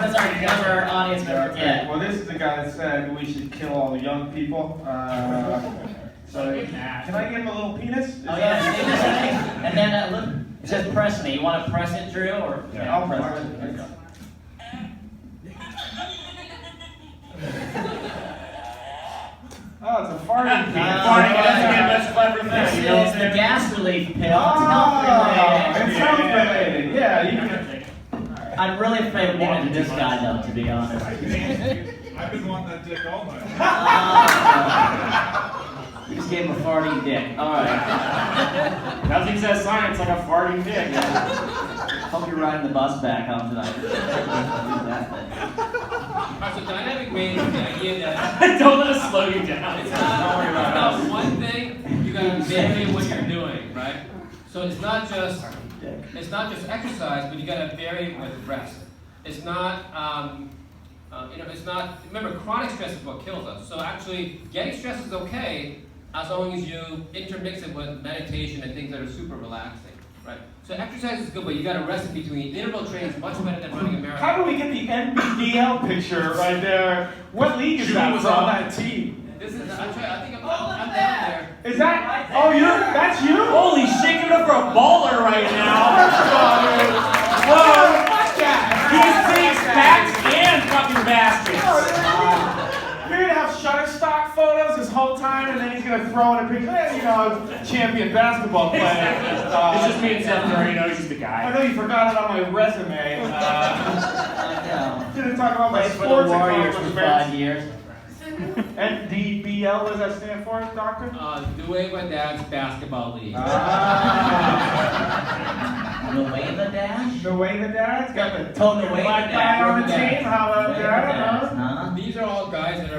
is our younger audience member? Yeah. Well, this is the guy that said we should kill all the young people. So can I give him a little penis? Oh yeah, see this thing? And then look, it says press me. You want to press it, Drew? Or Yeah, I'll press it. There you go. Oh, it's a farting penis. Farting doesn't get much clever thing. This You know is what the I'm gas relief pill. It's Oh, health it's related. health related. Yeah, you can. I'm really afraid of getting into this guy though, to be honest. I've been wanting that dick all night. You just gave him a farting dick. Alright. Nothing says science like a farting dick. Hope you're riding the bus back home tonight. Alright, so dynamic range is the idea that Don't let us slow you down. it's not about one thing, you gotta vary what you're doing, right? So it's not just exercise, but you gotta vary with rest. It's not, it's not, remember, chronic stress is what kills us. So actually, getting stress is okay as long as you intermix it with meditation and things that are super relaxing, right? So exercise is good, but you gotta rest in between. Interval training is much better than running a marathon. How do we get the NBDL picture right there? What league is that was from? on that team. This is, I think I'm down there. Is that? Oh, that's you? Holy shit, give it up for a baller right now. Whoa! He's big facts and fucking baskets. You're gonna have Shutterstock photos this whole time, and then he's gonna throw in a picture. Hey, you know, champion basketball player. It's just me and Seth Curry. He's the I guy. know you forgot it on my resume. Didn't talk about my Played for the sports Warriors for 5 accomplishments. years. NDBL, what does that stand for, Doctor? Nueva Dad's Basketball League. Nueva Dash? Nueva Dad's got the Nueva black guy Dash. on the team. How about Nueva that? Dash, Huh? huh? These are all guys that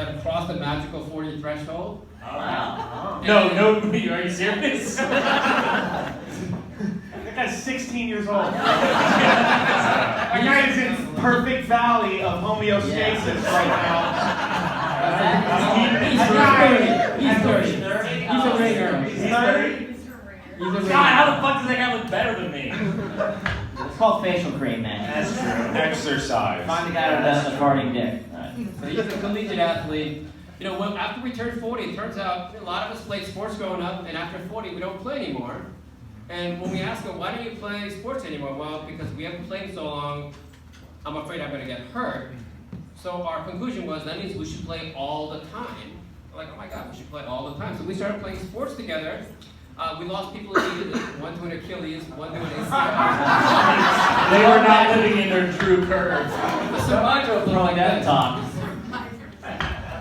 have crossed the magical 40 threshold. Wow. No, are you serious? That guy's 16 years old. That guy is in perfect valley of homeostasis right now. He's 30. He's a ring girl. He's 30? He's a ring God, how the fuck does that guy look better than me? It's called facial cream, man. That's true. Exercise. Find the guy with the farting dick. Alright. So he's a collegiate athlete. You know, after we turned 40, it turns out a lot of us played sports growing up, and after 40, we don't play anymore. And when we ask them, why don't you play sports anymore? Well, because we haven't played in so long, I'm afraid I'm going to get hurt. So our conclusion was, that means we should play all the time. We're like, oh my God, we should play all the time. So we started playing sports together. We lost people immediately. One to an Achilles, one to an ACL. They were not living in their true curves. The survivors look like That that. talk.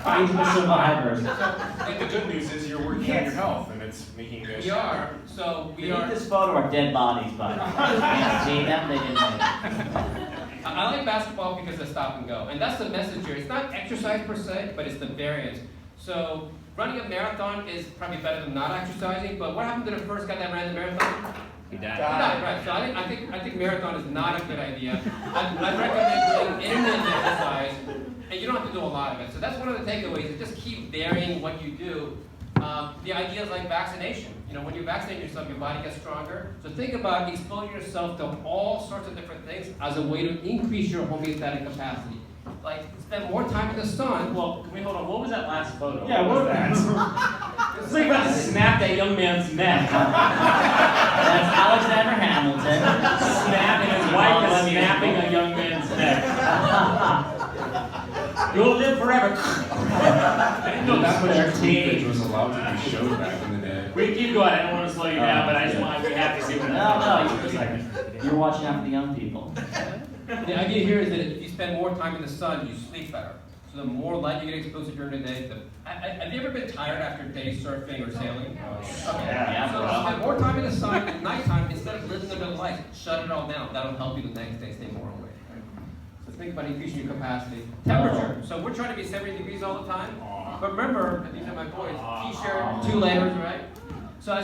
These are the survivors. And the good news is you're working on your health, and it's making a We are. So We we need are. this photo of dead bodies, but can't see them. They didn't make it. I like basketball because of stop and go, and that's the message here. It's not exercise per se, but it's the variance. So running a marathon is probably better than not exercising. But what happened to the first guy that ran the marathon? He died. He died, right? So I think marathon is not a good idea. I recommend doing intermittent exercise, and you don't have to do a lot of it. So that's one of the takeaways. Is just keep varying what you do. The idea is like vaccination. You know, when you vaccinate yourself, your body gets stronger. So think about exposing yourself to all sorts of different things as a way to increase your homeostatic capacity. Like, spend more time in the sun. Well, can we hold on? What was that last photo? Yeah, what was that? It's like about to snap that young man's neck. That's Alexander Hamilton. Snapping his wife is snapping a young man's neck. You'll live forever. I didn't know that much cleavage was allowed to be showed back in the day. We keep going. I don't want to slow you down, but I just want we have to see what No, you're watching out for the young people. The idea here is that if you spend more time in the sun, you sleep better. So the more light you get exposed to during the day, have you ever been tired after a day surfing or sailing? Okay. Yeah, So spend more time in the sun at nighttime instead of living under the light. Shut it all down. That'll help you the next day stay more awake. So think about increasing your capacity. Temperature. So we're trying to be 70 degrees all the time. But remember, these are my boys. T-shirt, 2 layers, right? So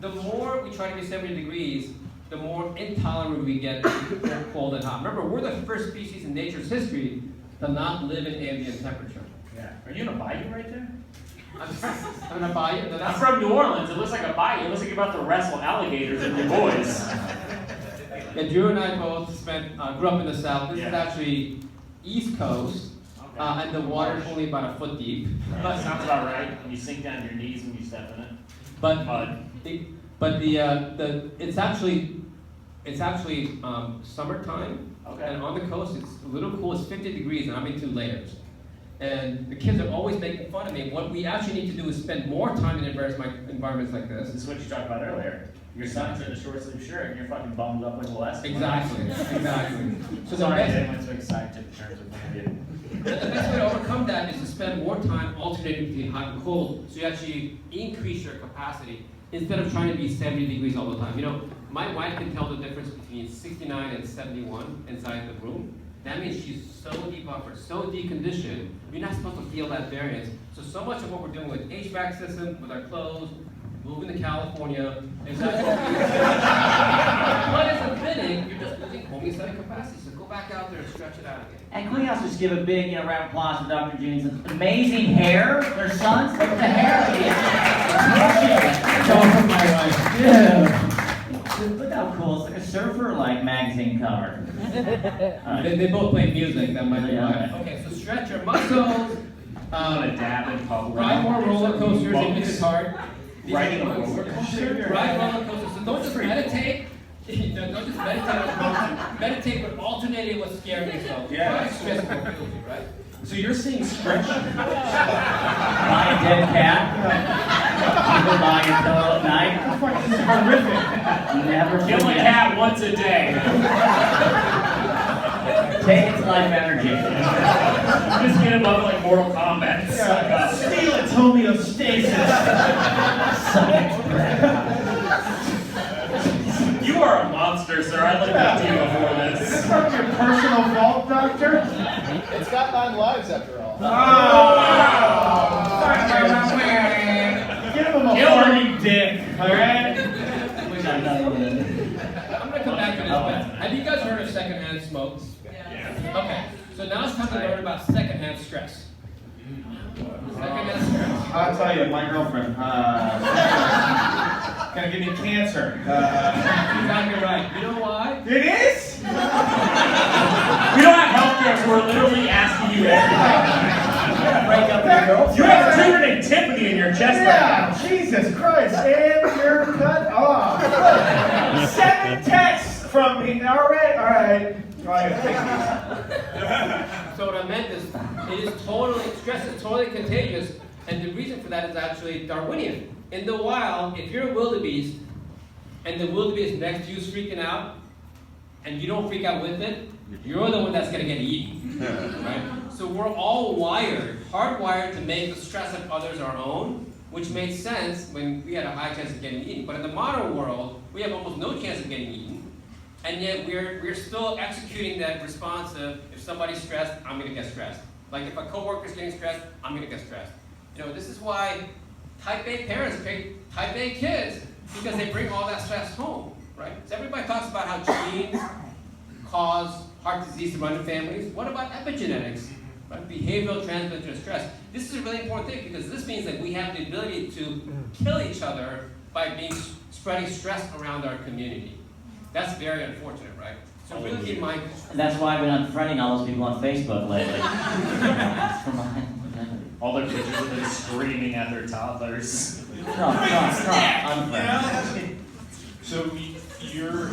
the more we try to be 70 degrees, the more intolerant we get to cold and hot. Remember, we're the first species in nature's history to not live in ambient temperature. Yeah. Are you in a bayou right there? I'm in a bayou. No, I'm that's from New Orleans. It looks like a bayou. It looks like you're about to wrestle alligators with your boys. Yeah, Drew and I both grew up in the South. This is Yeah. actually East Coast, and the water's only about a foot deep. That sounds about right. You sink down your knees when you step in it. But Mud. it's actually summertime, Okay. and on the coast it's a little cool. It's 50 degrees, and I'm in 2 layers. And the kids are always making fun of me. What we actually need to do is spend more time in environments like this. This is what you talked about earlier. Your son's in a short sleeve shirt and you're fucking bummed up like a Eskimo. Exactly. So Sorry, I the didn't want to make scientific terms of maybe. best way to overcome that is to spend more time alternating between hot and cold, so you actually increase your capacity instead of trying to be 70 degrees all the time. You know, my wife can tell the difference between 69 and 71 inside the room. That means she's so debuffered, so deconditioned, you're not supposed to feel that variance. So much of what we're doing with HVAC system, with our clothes, moving to California, is that blood isn't thinning, you're just losing homeostatic capacity. So go back out there and stretch it out again. And can we also just give a big, round of applause to Dr. June's amazing hair? Their sons, look at the hair. Dude, look how cool. It's like a surfer magazine cover. They both play music, that might be why. Okay, so stretch your muscles. Dab in public. Ride more roller coasters if it's hard. Riding a roller coaster? Ride roller coasters. So don't just meditate. Don't just meditate on motion. Meditate with alternating what's scaring yourself. Yeah. Stress will kill you, right? So you're seeing stretch. Buy a dead cat. People buy your pillow at night. This is horrific. Never Kill a forget. cat once a day. Take its life energy. Just get above it like Mortal Kombat. Suck up. Steal its homeostasis. You are a monster, sir. I'd like to talk to you before this. Is this from your personal vault, Doctor? It's got 9 lives after all. Give him a farting dick, alright? I'm gonna come back to this, but have you guys heard of secondhand smoke? Yeah. Okay, so now it's time to learn about secondhand stress. Secondhand stress. I'll tell you, my girlfriend, gonna give me cancer. Exactly right. You know why? It is? We don't have healthcare, so we're literally asking you everything. Break up your girlfriend. You have Truman and Tiffany in your chest right Yeah, Jesus Christ, and you're cut off. 7 texts from me. Alright. So what I meant is, stress is totally contagious, and the reason for that is actually Darwinian. In the wild, if you're a wildebeest, and the wildebeest next to you is freaking out, and you don't freak out with it, you're the one that's gonna get eaten, right? So we're all hardwired to make the stress of others our own, which made sense when we had a high chance of getting eaten. But in the modern world, we have almost no chance of getting eaten, and yet we're still executing that response of, if somebody's stressed, I'm gonna get stressed. Like if a coworker's getting stressed, I'm gonna get stressed. You know, this is why type A parents pick type A kids, because they bring all that stress home, right? So everybody talks about how genes cause heart disease to run in families. What about epigenetics? Right? Behavioral transmission of stress. This is a really important thing because this means that we have the ability to kill each other by spreading stress around our community. That's very unfortunate, right? So really keep in mind. That's why I've been unfriending all those people on Facebook lately. All their pictures of them screaming at their toddlers. Trump, unfriend. So you're.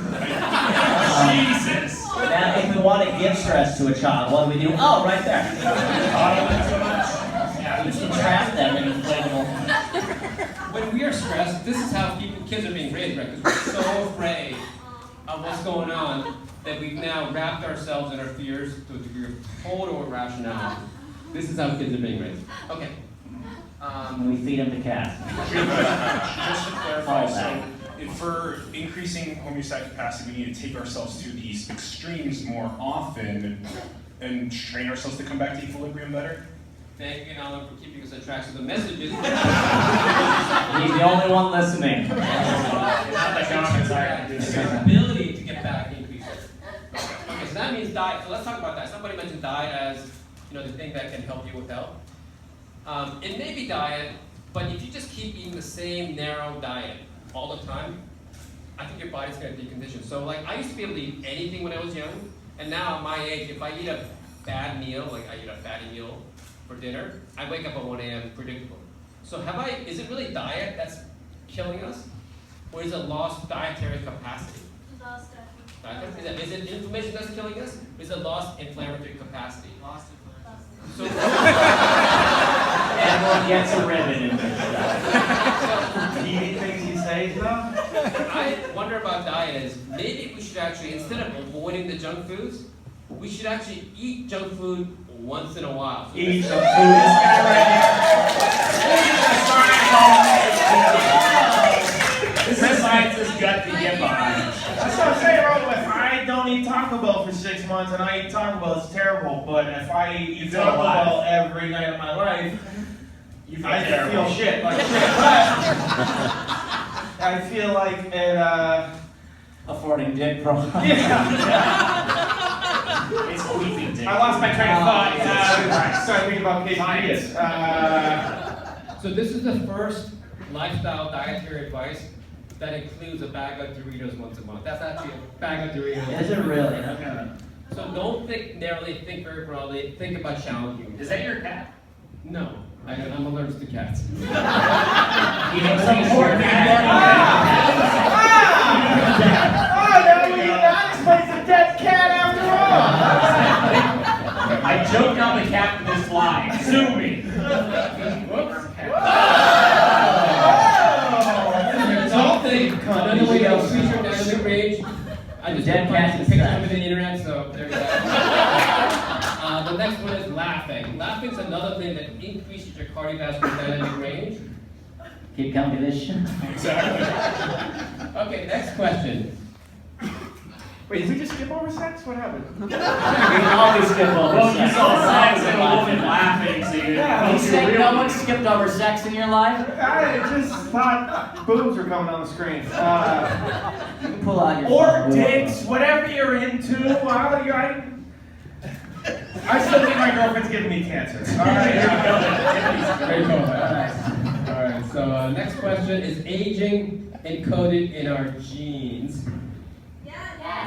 Jesus! Now, if we want to give stress to a child, what do we do? Oh, right there. Yeah, you can trap them in inflatable. When we are stressed, this is how kids are being raised, right? Because we're so afraid of what's going on that we've now wrapped ourselves in our fears to a degree of total irrationality. This is how kids are being raised. Okay. We feed them to cats. Just to clarify, so if we're increasing homeostatic capacity, we need to take ourselves to these extremes more often and train ourselves to come back to equilibrium better? Thank you, Alan, for keeping us on track. So the message is... He's the only one listening. The ability to get back increases. Okay, so that means diet. So let's talk about that. Somebody mentioned diet as, the thing that can help you with health. It may be diet, but if you just keep eating the same narrow diet all the time, I think your body's going to decondition. So like I used to be able to eat anything when I was young, and now at my age, if I eat a bad meal, like I eat a fatty meal for dinner, I wake up at 1 a.m. predictable. So is it really diet that's killing us? Or is it lost dietary capacity? Lost Is it inflammation that's killing us? Or is it lost inflammatory capacity? Lost it. So, everyone gets a ribbon in this stuff. Eating things he says, no? I wonder about diet is maybe we should actually, instead of avoiding the junk foods, we should actually eat junk food once in a while. So Eat some food. This guy right here. This is science's gut to get behind. That's what I'm saying, bro. If I don't eat Taco Bell for 6 months and I eat Taco Bell, it's terrible. But if I eat Taco Bell every night of my life, I feel shit. Like shit. But I feel like it, affording dick problems. It's weeping dick. I lost my train of thought. Started thinking about quesadillas. So this is the first lifestyle dietary advice that includes a bag of Doritos once a month. That's actually a bag of Doritos. Is it really? Okay. So don't think narrowly, think very broadly, think about challenging. Is that your cat? No, I'm allergic to cats. That explains the dead cat after all. I joked on the cat with this line. Sue me. Whoops. Another way to increase your dynamic range. I just dead cat pictures of it on the internet, so there you go. next one is laughing. Laughing is another thing that increases your cardiovascular dynamic range. Keep coming to this shit. Exactly. Okay, next question. Wait, did we just skip over sex? What happened? We always skip over Well, sex. you saw Sex sex and a and woman laughing, so you Yeah, You say no one skipped over sex in your life? I just thought boobs were coming on the screen. You can pull out your Or phone. dicks, whatever you're into. I still think my girlfriend's giving me cancer. All right, here we go. Great call. All right, so next question is aging encoded in our genes.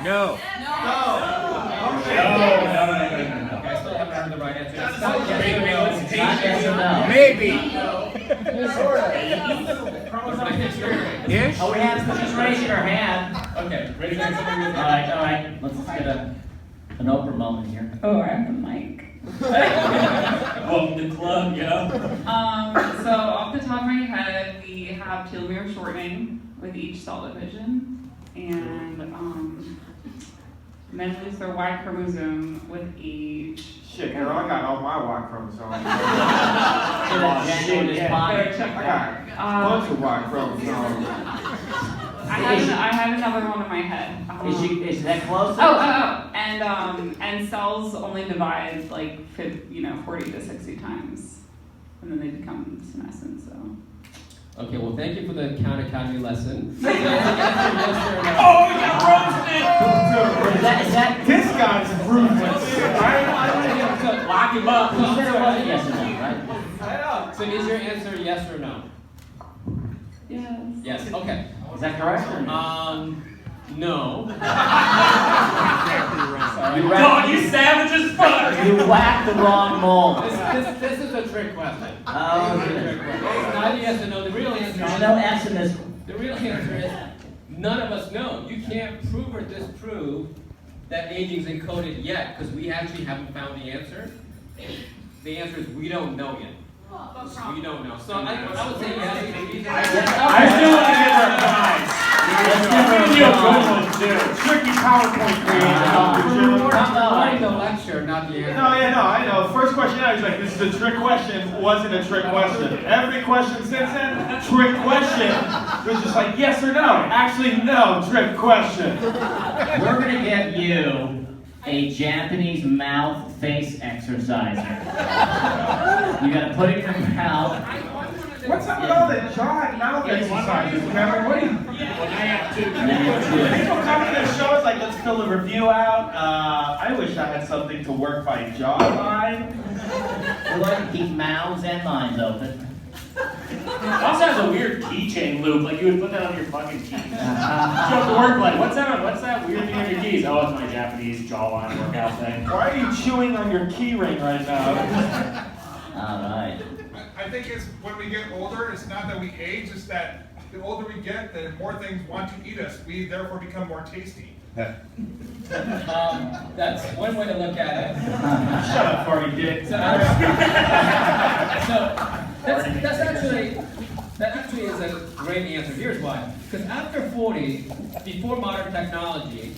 No. Okay, I still haven't heard the right answer. It's not yes or no. Maybe. Ish? Oh, we have to just raise your hand. Okay, raise your hand. All right. Let's get an Oprah moment here. Oh, I have the mic. Welcome to the club, yo. So off the top of my head, we have telomere shortening with each cell division, and men lose their Y chromosome with age. Shit, girl, I got all my Y chromosomes. Shit, Better check I that. got a bunch of Y chromosomes. I had another one in my head. Is that close? And cells only divide like 40 to 60 times, and then they become senescent. So. Okay, well, thank you for the Khan Academy lesson. Oh, you roasted! Is that This guy's ruthless. Lock him up. You said it wasn't yes or no, right? So is your answer yes or no? Yes. Yes, okay. Is that correct or no? No. Dog, you savage as fuck! You whacked the wrong mold. This is a trick question. Oh, It's not yes or no. The real answer there's is no S in this. the real answer is none of us know. You can't prove or disprove that aging's encoded yet because we actually haven't found the answer. The answer is we don't know yet. We don't know. So I would say yes. I still want to give her a prize. Let's give you a good one, too. Tricky PowerPoint creator. I'm the lecture, not the answer. No, I know. First question I was like, this is a trick question. Wasn't a trick question. Every question since then, trick question. It was just like, yes or no. Actually, no, trick question. We're going to get you a Japanese mouth face exerciser. You got to put it in your mouth. What's up with all the jaw and mouth exercises, Kevin? What are you? People come to the shows like, let's fill the review out. I wish I had something to work my jawline. We like to keep mouths and minds open. It also has a weird keychain loop, like you would put that on your fucking keys. You have to work like, what's that weird thing on your keys? Oh, it's my Japanese jawline workout thing. Why are you chewing on your key ring right now? Alright. I think it's when we get older, it's not that we age, it's that the older we get, the more things want to eat us. We therefore become more tasty. That's one way to look at it. Shut up, farty dick. That actually is a great answer. Here's why. Because after 40, before modern technology,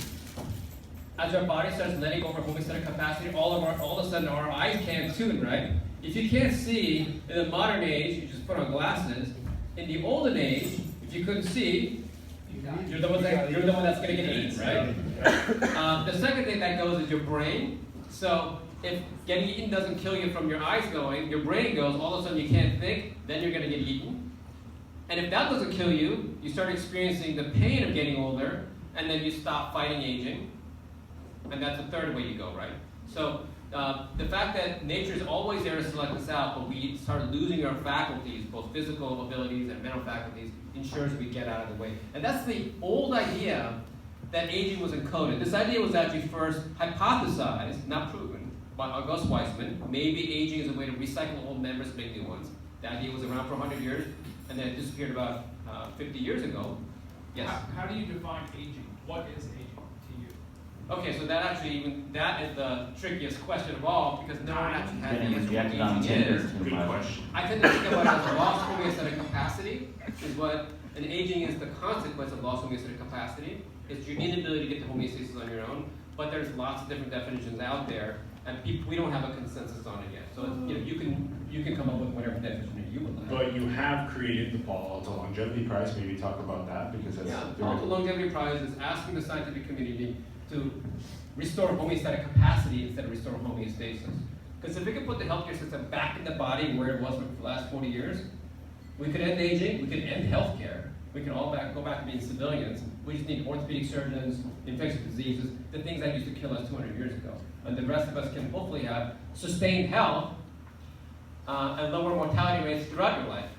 as our body starts letting go of our homeostatic capacity, all of a sudden our eyes can't tune, right? If you can't see, in the modern age, you just put on glasses. In the olden age, if you couldn't see, you're the one that's going to get eaten, right? The second thing that goes is your brain. So if getting eaten doesn't kill you from your eyes going, your brain goes, all of a sudden you can't think, then you're going to get eaten. And if that doesn't kill you, you start experiencing the pain of getting older, and then you stop fighting aging. And that's the third way you go, right? So the fact that nature is always there to select us out, but we start losing our faculties, both physical abilities and mental faculties, ensures we get out of the way. And that's the old idea that aging was encoded. This idea was actually first hypothesized, not proven, by August Weismann. Maybe aging is a way to recycle old members and make new ones. The idea was around for 100 years, and then it disappeared about 50 years ago. Yes? How do you define aging? What is aging to you? Okay, so that is the trickiest question of all, because no one actually has the answer Rejected what on aging Tinder is. too much. I tend to think about it as a loss of homeostatic capacity, is what, and aging is the consequence of loss of homeostatic capacity. It's your inability to get to homeostasis on your own, but there's lots of different definitions out there. and we don't have a consensus on it yet. So you know, you can come up with whatever definition you would like. But you have created the Alta Longevity Prize. Maybe talk about that because that's Yeah, Alta Longevity Prize is asking the scientific community to restore homeostatic capacity instead of restore homeostasis. Because if we could put the healthcare system back in the body where it was for the last 40 years, we could end aging, we could end healthcare, we can all go back to being civilians. We just need orthopedic surgeons, infectious diseases, the things that used to kill us 200 years ago. And the rest of us can hopefully have sustained health and lower mortality rates throughout your life.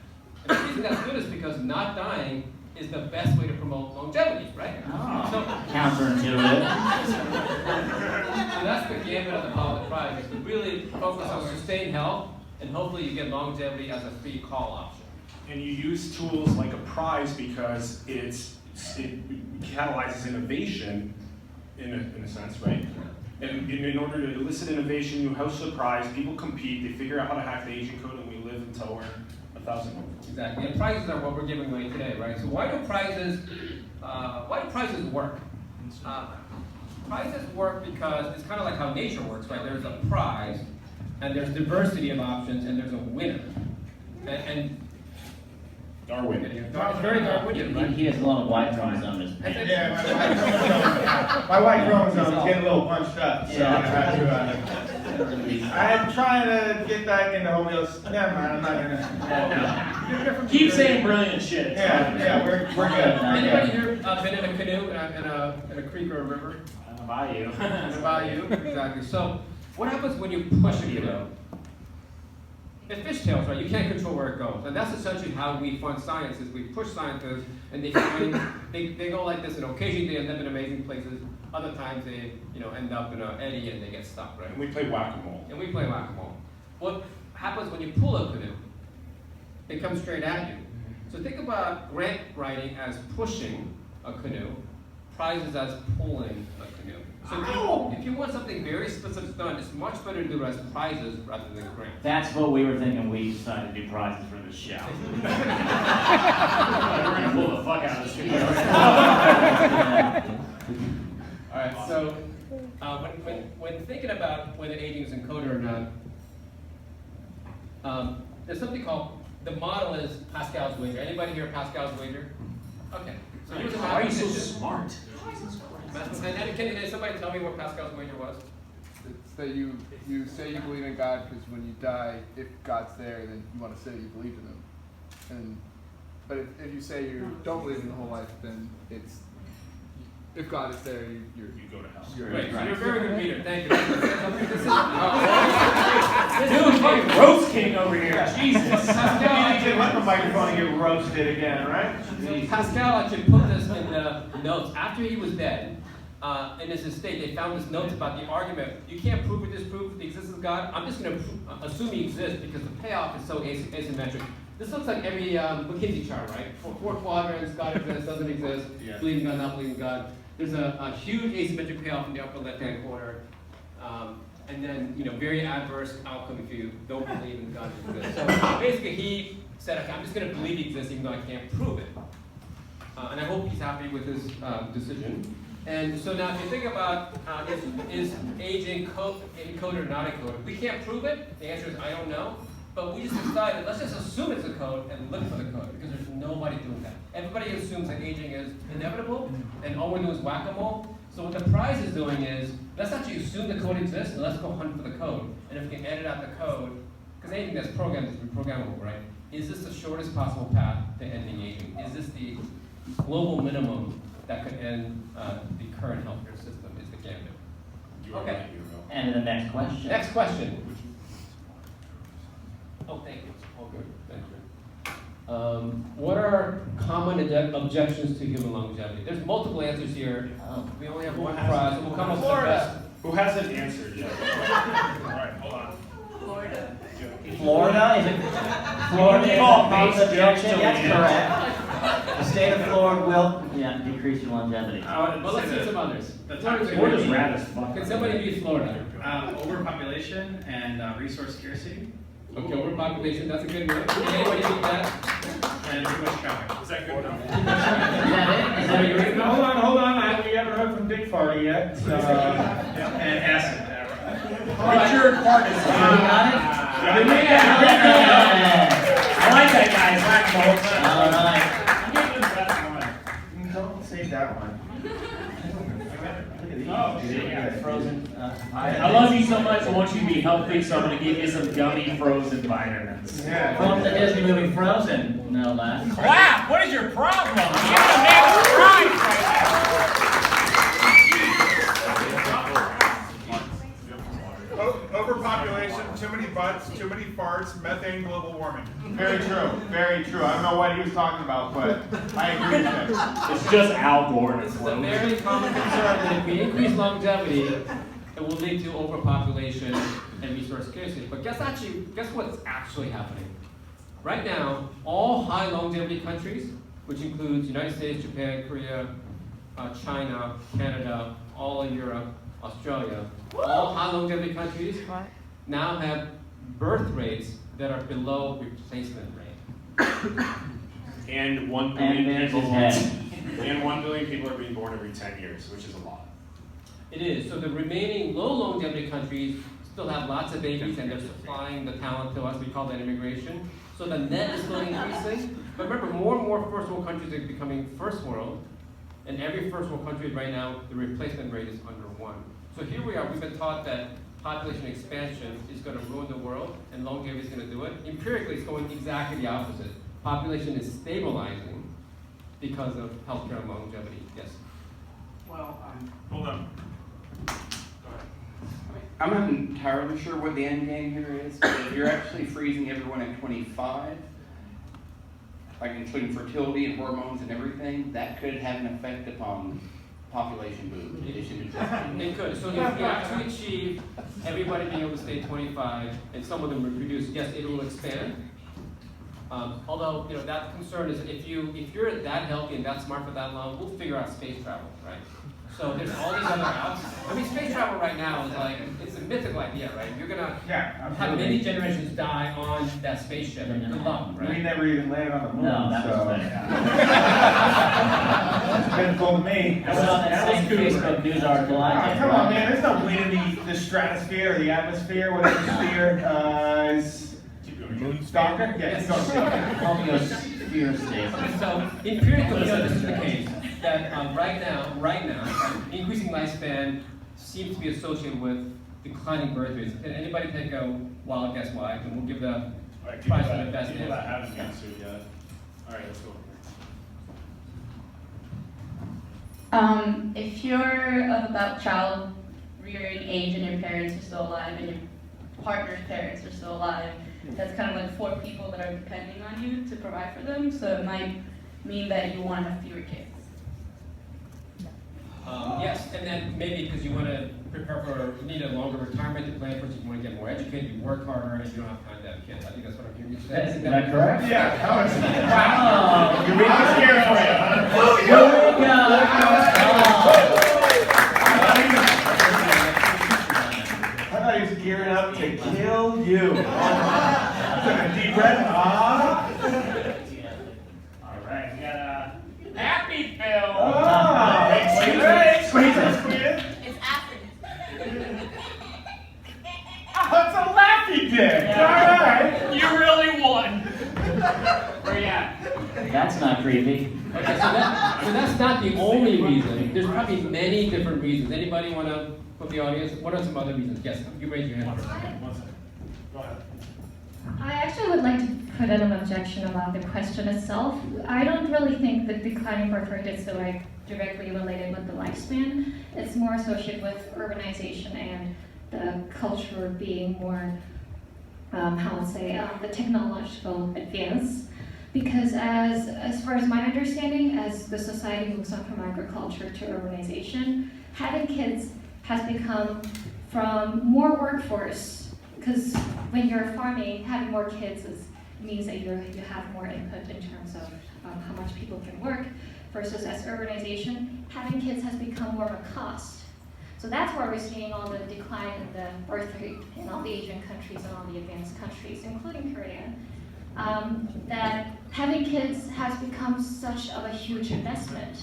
And the reason that's good is because not dying is the best way to promote longevity, right? Oh, So, counterintuitive. so that's the gambit of the Alta Prize, is to really focus on sustained health, and hopefully you get longevity as a free call option. And you use tools like a prize because it catalyzes innovation in a sense, right? And in order to elicit innovation, you host a prize, people compete, they figure out how to hack the aging code, and we live until we're 1,000 years old. Exactly, and prizes are what we're giving away today, right? So why do prizes work? Prizes work because it's kind of like how nature works, right? There's a prize, and there's diversity of options, and there's a winner. And Darwin. It's very Darwinian, right? He has a lot of Y chromosome in his pants. Yeah, my white chromosome is getting a little punched up, so I had to. I'm trying to get back into homeostasis. Never mind, I'm not gonna. Keep saying brilliant shit. Yeah, we're good. Anybody here been in a canoe in a creek or a river? In a bayou. In a bayou, exactly. So what happens when you push a canoe? It fishtails, right? You can't control where it goes. And that's essentially how we fund science, is we push scientists and they go like this, and occasionally they end up in amazing places. Other times they end up in an eddy and they get stuck, right? And we play whack-a-mole. What happens when you pull a canoe? It comes straight at you. So think about grant writing as pushing a canoe, prizes as pulling a canoe. So if you want something very specific done, it's much better to do it as prizes rather than grants. That's what we were thinking. We decided to do prizes for this show. We're gonna pull the fuck out of this video. All right, so when thinking about whether aging is encoded or not, there's something called, the model is Pascal's wager. Anybody here Pascal's wager? Okay. So here's a Why are you so smart? Can somebody tell me what Pascal's wager was? It's that you say you believe in God because when you die, if God's there, then you want to say you believe in Him. But if you say you don't believe in the whole life, then it's, if God is there, you go to hell. Right, so you're a very good reader. Thank you. Dude, fucking roast king over here. Jesus. You need to let the microphone and get roasted again, right? Pascal actually put this in the notes. After he was dead, in his estate, they found this notes about the argument. You can't prove or disprove the existence of God. I'm just going to assume he exists because the payoff is so asymmetric. This looks like every McKinsey chart, right? Four quadrants, God exists, doesn't exist, believe in God, not believe in God. There's a huge asymmetric payoff in the upper left-hand corner. And then, very adverse outcome if you don't believe in God exists. So basically he said, okay, I'm just going to believe he exists even though I can't prove it. And I hope he's happy with his decision. And so now if you think about, is aging encoded or not encoded? We can't prove it. The answer is I don't know. But we just decided, let's just assume it's a code and look for the code, because there's nobody doing that. Everybody assumes that aging is inevitable, and all we're doing is whack-a-mole. So what the prize is doing is, let's actually assume the code exists, and let's go hunt for the code. And if we can edit out the code, because anything that's programmed is reprogrammable, right? Is this the shortest possible path to ending aging? Is this the global minimum that could end the current healthcare system, is the gambit. Okay. And the next question. Next question. Oh, thank you. All good. Thank you. What are common objections to human longevity? There's multiple answers here. We only have one prize. We'll come up with the best. Who hasn't answered yet? All right, hold on. Florida? Is it Florida? Is a common objection? That's correct. The state of Florida will decrease your longevity. Well, let's see some others. Florida's rad as fuck. Can somebody be Florida? Overpopulation and resource scarcity. Okay, overpopulation, that's a good one. Can anybody beat that? And too much traffic. Is that good enough? Is that it? Is that what you're Hold on. We haven't heard from Dick Farty yet. So, And acid. Richard Hardison. I like that guy. He's laughing the whole time. All right. I'm giving him the best one. Don't say that one. Oh, yeah, frozen. I love you so much. I want you to be healthy, so I'm going to give you some gummy frozen vitamins. Yeah. From the Disney movie Frozen, no less. Clap! What is your problem? Give the man a prize right Overpopulation, too many butts, too many farts, methane, global warming. Very true. Very true. I don't know what he was talking about, but I agree with him. It's just Al Gore. This is a very common concern that if we increase longevity, it will lead to overpopulation and resource scarcity. But guess what's actually happening? Right now, all high longevity countries, which includes United States, Japan, Korea, China, Canada, all of Europe, Australia, all high longevity countries now have birth rates that are below replacement rate. And 1 And billion there's people. his head. And 1 billion people are being born every 10 years, which is a lot. It is. So the remaining low longevity countries still have lots of babies and they're supplying the talent to us. We call that immigration. So the net is still increasing. But remember, more and more first world countries are becoming first world. And every first world country right now, the replacement rate is under 1. So here we are. We've been taught that population expansion is going to ruin the world and longevity is going to do it. Empirically, it's going exactly the opposite. Population is stabilizing because of healthcare and longevity. Yes? Well, Hold on. I'm not entirely sure what the end game here is, but if you're actually freezing everyone at 25, like including fertility and hormones and everything, that could have an effect upon population boom. It could. So if you actually achieve everybody being able to stay 25 and some of them reproduce, yes, it will expand. Although, that concern is if you're that healthy and that smart for that long, we'll figure out space travel, right? So there's all these other routes. I mean, space travel right now is like, it's a mythical idea, right? You're gonna have many generations die on that spaceship. Good luck, right? We never even landed on the moon, No, that was so. fake. It's been cool to me. I saw that same Facebook news article I did. Come on, man. There's no wind in the stratosphere or the atmosphere, whatever the sphere is. Stalker? Yeah, it's Heliosphere station. So empirically, this is the case. That right now, increasing lifespan seems to be associated with declining birth rates. Can anybody take a wild guess why? And we'll give the prize for the best People that answer. haven't answered yet. All right, let's go. If you're of about child rearing age and your parents are still alive and your partner's parents are still alive, that's kind of like 4 people that are depending on you to provide for them. So it might mean that you want to have fewer kids. Yes, and then maybe because you want to prepare for, you need a longer retirement to plan for, so you want to get more educated, you work harder, and you don't have time to have kids. I think that's what I'm hearing you say. Is that correct? Yeah. Wow. You're really scared for you, huh? I thought he was gearing up to kill you. Took a deep breath. All right, we got a Happy Phil. Oh, It's acid. Oh, it's a laughy dick. All right. You really won. Where you at? That's not creepy. Okay, so that's not the only reason. There's probably many different reasons. Anybody want to, from the audience, what are some other reasons? Yes, you raise your hand first. 1 second. Go ahead. I actually would like to put in an objection about the question itself. I don't really think that declining birth rate is directly related with the lifespan. It's more associated with urbanization and the culture being more, the technological advance. Because as far as my understanding, as the society moves on from agriculture to urbanization, having kids has become from more workforce. Because when you're farming, having more kids means that you have more input in terms of how much people can work, versus as urbanization, having kids has become more of a cost. So that's where we're seeing all the decline in the birth rate in all the Asian countries and all the advanced countries, including Korea. that having kids has become such of a huge investment.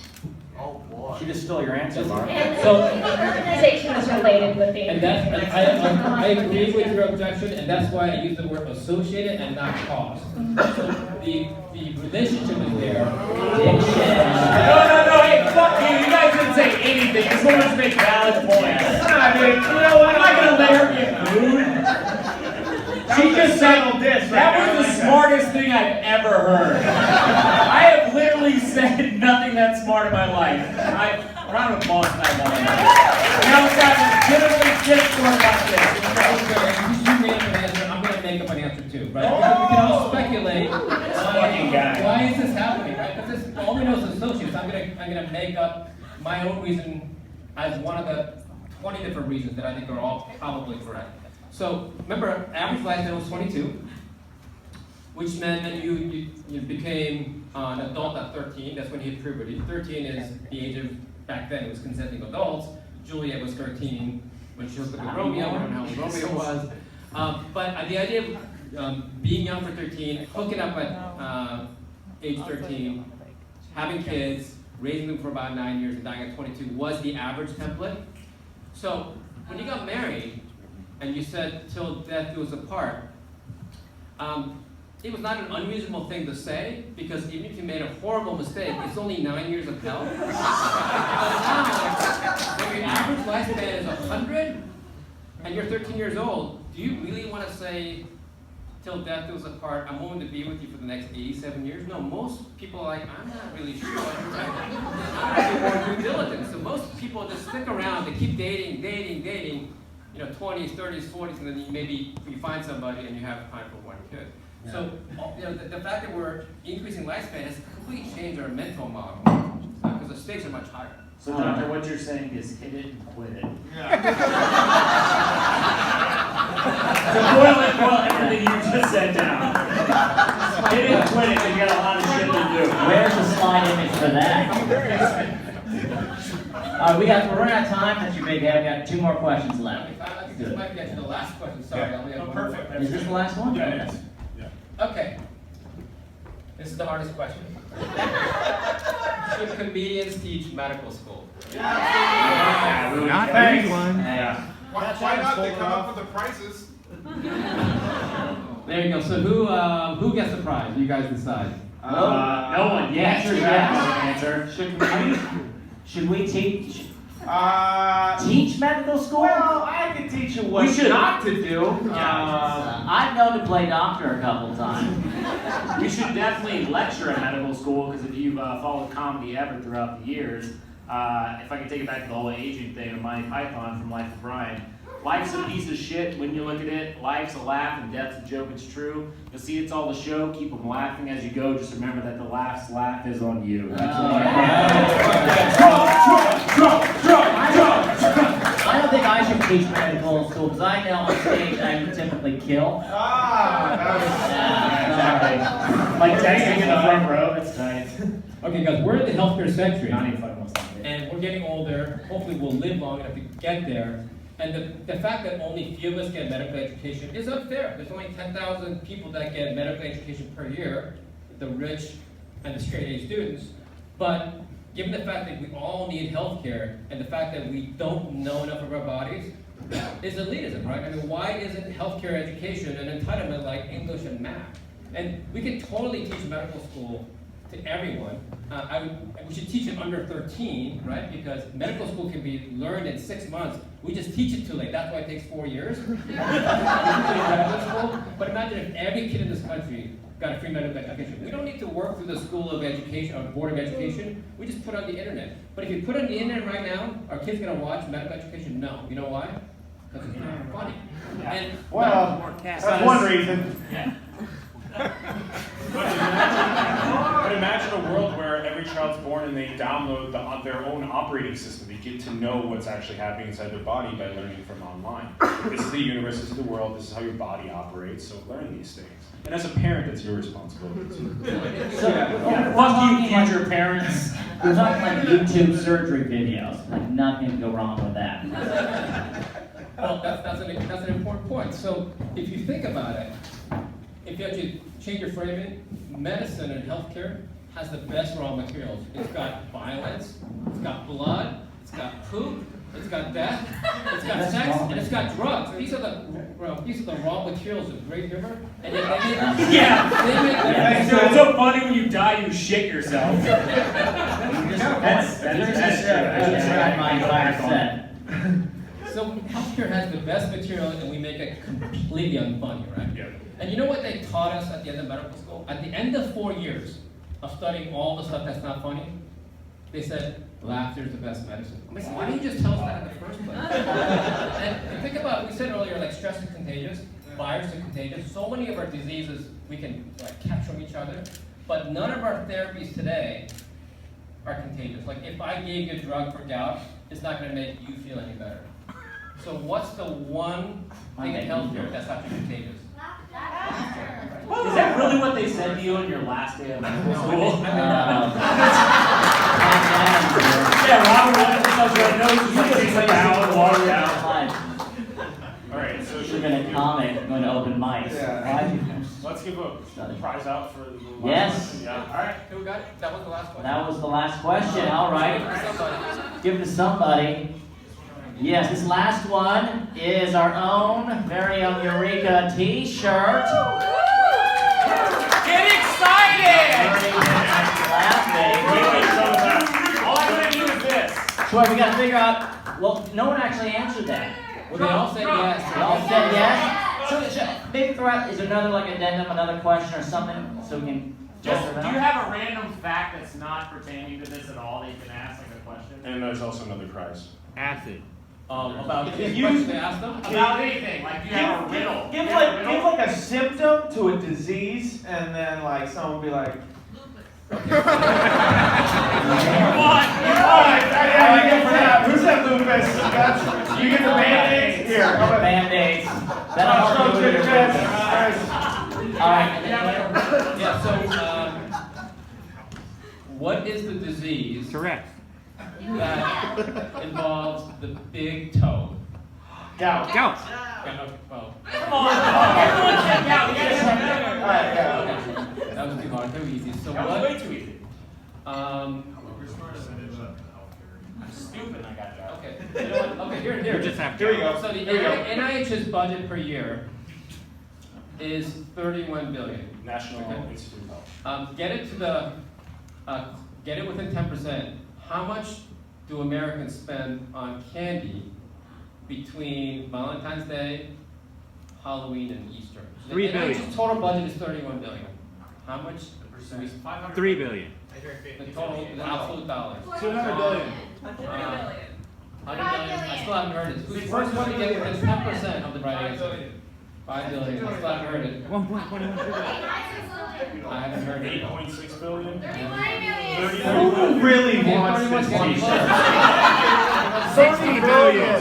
Oh, boy. She just stole your answer, Mark. And So- the organization is related with the. And that's, I agree with your objection, and that's why I use the word associated and not cost. So the relationship is there. No, hey, fuck you. You guys didn't say anything. This woman just makes valid points. I mean, you know what? I'm not gonna let her get rude. She just said that was the smartest thing I've ever heard. I have literally said nothing that smart in my life. Round of applause tonight, woman. Now it's got legitimately discourse about this. You made up an answer, I'm going to make up an answer too, right? Because we can all speculate why is this happening, right? Because all we know is associates. I'm going to make up my own reason as one of the 20 different reasons that I think are all probably correct. So remember, average lifespan was 22, which meant that you became an adult at 13. That's when you hit puberty. 13 is the age of, back then it was consenting adults. Juliet was 13 when she hooked up with Romeo. I don't know how old Romeo was. But the idea of being young for 13, hooking up at age 13, having kids, raising them for about 9 years and dying at 22 was the average template. So when you got married and you said till death do us apart, it was not an unreasonable thing to say, because even if you made a horrible mistake, it's only 9 years of hell. But now, when your average lifespan is 100, and you're 13 years old, do you really want to say, till death do us apart, I'm willing to be with you for the next 87 years? No, most people are like, I'm not really sure. I do more due diligence. So most people just stick around, they keep dating, 20s, 30s, 40s, and then maybe you find somebody and you have time for one kid. Yeah. So, the fact that we're increasing lifespan has completely changed our mental model, because the stakes are much higher. So, Doctor, what you're saying is hit it and quit it. So boil everything you just said down. Hit it and quit it, you got a lot of shit to do. Where's the slide image for that? We're running out of time. That's your big head. We got 2 more questions left. This might get to the last question. Sorry, I only have one more. Is this the last one? Yeah, it is. Okay. This is the hardest question. Should comedians teach medical school? Yeah. Not anyone. Why not? They come up with the prices. There you go. So who gets the prize? You guys decide. No one. Yes or yes. Answer. Should we teach? Teach medical school? Well, I can teach you what not to do. I've known to play doctor a couple times. We should definitely lecture at medical school, because if you've followed comedy ever throughout the years, if I can take it back to the whole aging thing of Monty Python from Life of Brian, life's a piece of shit when you look at it. Life's a laugh and death's a joke, it's true. You'll see it's all the show. Keep them laughing as you go. Just remember that the last laugh is on you. That's all I don't think I should teach medical school, because I know on stage I typically kill. Like texting in the front row, that's tight. Okay, guys, we're in the healthcare century, and we're getting older. Hopefully, we'll live long enough to get there. And the fact that only few of us get medical education is unfair. There's only 10,000 people that get medical education per year, the rich and the straight-A students. But given the fact that we all need health care, and the fact that we don't know enough of our bodies, is elitism, right? I mean, why isn't healthcare education an entitlement like English and math? And we could totally teach medical school to everyone. We should teach it under 13, right? Because medical school can be learned in 6 months. We just teach it too late. That's why it takes 4 years. But imagine if every kid in this country got a free medical education. We don't need to work through the School of Education or Board of Education. We just put it on the internet. But if you put it on the internet right now, are kids going to watch medical education? No. You know why? Because it's not funny. Yeah. And well, that's one reason. Yeah. But imagine a world where every child's born and they download their own operating system. They get to know what's actually happening inside their body by learning from online. This is the universe, this is the world, this is how your body operates, so learn these things. And as a parent, it's your responsibility too. Fuck you, future parents. We're talking like YouTube surgery videos. Like, nothing can go wrong with that. Well, that's an important point. So if you think about it, if you actually change your framing, medicine and healthcare has the best raw materials. It's got violence, it's got blood, it's got poop, it's got death, it's got sex, and it's got drugs. These are the raw materials of great humor. And yet they make, Yeah. So it's so funny when you die, you shit yourself. That's my entire set. So healthcare has the best material, and we make it completely unfunny, right? Yeah. And you know what they taught us at the end of medical school? At the end of 4 years of studying all the stuff that's not funny, they said, laughter is the best medicine. I'm like, why didn't you just tell us that in the first place? And think about, we said earlier, like stress is contagious, virus is contagious. So many of our diseases we can like catch from each other, but none of our therapies today are contagious. Like if I gave you a drug for gout, it's not going to make you feel any better. So what's the one thing in healthcare that's not contagious? Is that really what they said to you on your last day of medical school? Yeah, Robert wanted to tell you, I know you just sit down and walk down. Alright, so Should have been a comic going to open mics. let's give a prize out for the last Yes. question. Yeah. Alright. Who got it? That was the last one. That was the last question. All right. Give it to somebody. Yes, this last one is our own very own Eureka t-shirt. Get excited! All I'm gonna do is this. Troy, we gotta figure out, well, no one actually answered that. Well, they all said yes. They all said yes? So maybe throw out, is there another like addendum, another question or something, so we can Just, do you have a random fact that's not pertaining to this at all that you can ask like a question? And there's also another prize. Acid. About If you they asked them? About anything, like you have a riddle. Give like a symptom to a disease, and then like someone will be like, Come on! Yeah, you get for that. Who said lupus? That's, you get the Band-Aids? Here, how about Band-Aids. That'll help you with your lupus. All right. Yeah, so what is the disease Correct. that involves the big toe? Gout. Gout. Well, Come on! Everyone said gout. You guys have that. All right, yeah. that was too hard, too easy. So That was what? way too easy. I'm stupid and I got that. Okay, you know what? Okay, here. You just have Here we go. So the Here we go. NIH's budget per year is $31 billion. National Okay. Institute of Health. Get it to the, get it within 10%. How much do Americans spend on candy between Valentine's Day, Halloween, and Easter? So $3 the billion. NIH's total budget is $31 billion. How much? do we- $3 billion. The total, the absolute dollars. 200 billion. 100 billion. I still haven't heard it. Who's the first one to get within 10% of the right answer? 5 billion. I still haven't heard it. 1.21 trillion. I haven't heard it. 8.6 billion. Who really wants this t-shirt? 60 billion.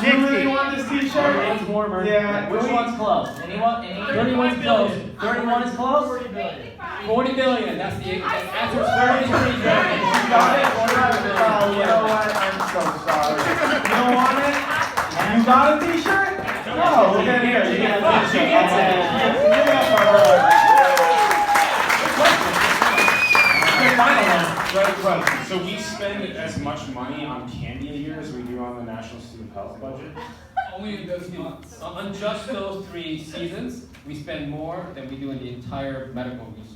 You really want this t-shirt? It's warmer. Yeah. Which one's close? Anyone? 31's close. 31 is close? 40 billion. That's the answer. Is 33 billion. You got it? Oh, you know what? I'm so sorry. You don't want it? You got a t-shirt? No, look at here. You get a Right. So we spend as much money on candy a year as we do on the National Student Health budget. Only in those months. On just those 3 seasons, we spend more than we do in the entire medical research.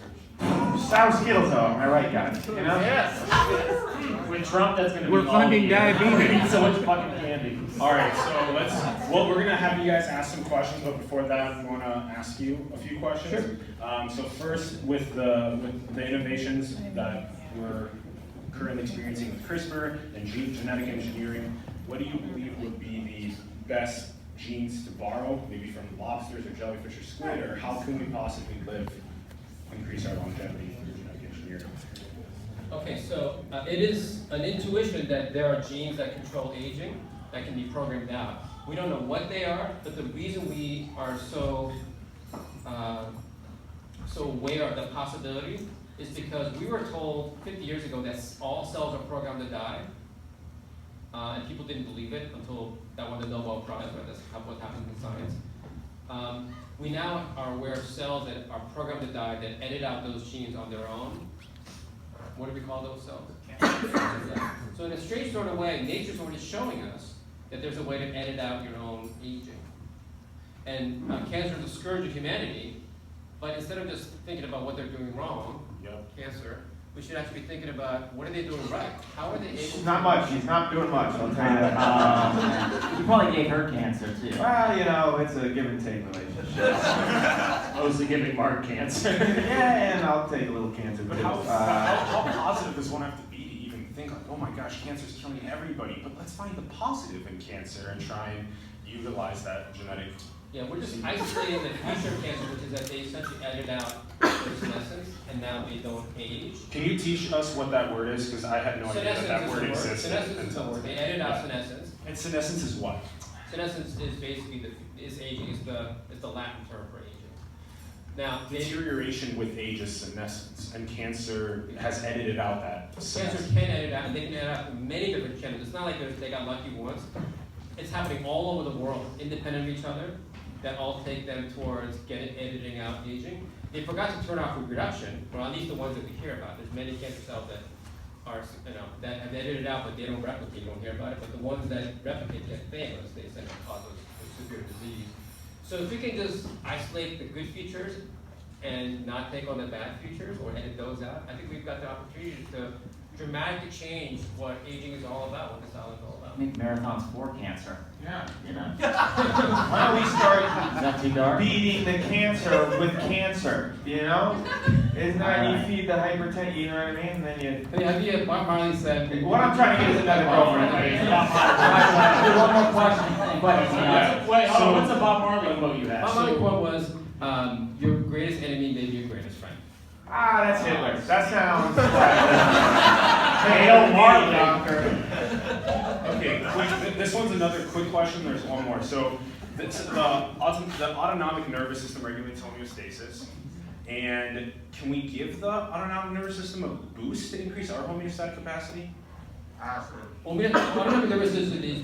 Sour Skittles though, am I right, guys? You know? Yes. With Trump, that's gonna be We're all funding year. diabetes. We need so much fucking candy. Alright, so we're gonna have you guys ask some questions, but before that, we wanna ask you a few questions. So first, with the innovations that we're currently experiencing with CRISPR and genetic engineering, what do you believe would be the best genes to borrow, maybe from lobsters or jellyfish or squid, or how can we possibly increase our longevity through genetic engineering? Okay, so it is an intuition that there are genes that control aging that can be programmed out. We don't know what they are, but the reason we are so aware of the possibility is because we were told 50 years ago that all cells are programmed to die, and people didn't believe it until that won the Nobel Prize, right? That's what happens in science. we now are aware of cells that are programmed to die that edit out those genes on their own. What do we call those cells? So in a strange sort of way, nature's already showing us that there's a way to edit out your own aging. And cancer is a scourge of humanity, but instead of just thinking about what they're doing wrong, cancer, we should actually be thinking about what are they doing right? How are they able to... Not much. He's not doing much, I'll tell you that. You probably gave her cancer too. Well, you know, it's a give and take relationship. Mostly giving Mark cancer. Yeah, and I'll take a little cancer. But too. how positive does one have to be to even think like, oh my gosh, cancer's killing everybody, but let's find the positive in cancer and try and utilize that genetic... Yeah, we're just isolating the future of cancer, which is that they essentially edit out their senescence, and now they don't age. Can you teach us what that word is? Because I had no idea that word existed. Senescence is the word. They edit out senescence. And senescence is what? Senescence is basically is aging. Is the Latin term for aging. Now, deterioration with age is senescence, and cancer has edited out that. Cancer can edit out, and they can edit out many different chemicals. It's not like they got lucky once. It's happening all over the world, independent of each other, that all take them towards editing out aging. They forgot to turn off reproduction, or at least the ones that we hear about. There's many cancer cells that are, that have edited out, but they don't replicate. You don't hear about it. But the ones that replicate get famous. They essentially cause a severe disease. So if we can just isolate the good features and not take on the bad features or edit those out, I think we've got the opportunity to dramatically change what aging is all about, what this all is all about. I think marathons for cancer. Yeah. You know. Why don't we start Is that too dark? beating the cancer with cancer, you know? Isn't that you feed the hypertension, you know what I mean? And then you... The idea, Bob Marley said... What I'm trying to get is another girlfriend. One more question. Wait, hold on, what's a Bob Marley quote you have? Bob Marley quote was, your greatest enemy may be your greatest friend. Ah, that's Hitler. That sounds Hail Marley, doctor. Okay, this one's another quick question. There's one more. So, the autonomic nervous system regulates homeostasis. And can we give the autonomic nervous system a boost to increase our homeostatic capacity? Absolutely. Well, the autonomic nervous system is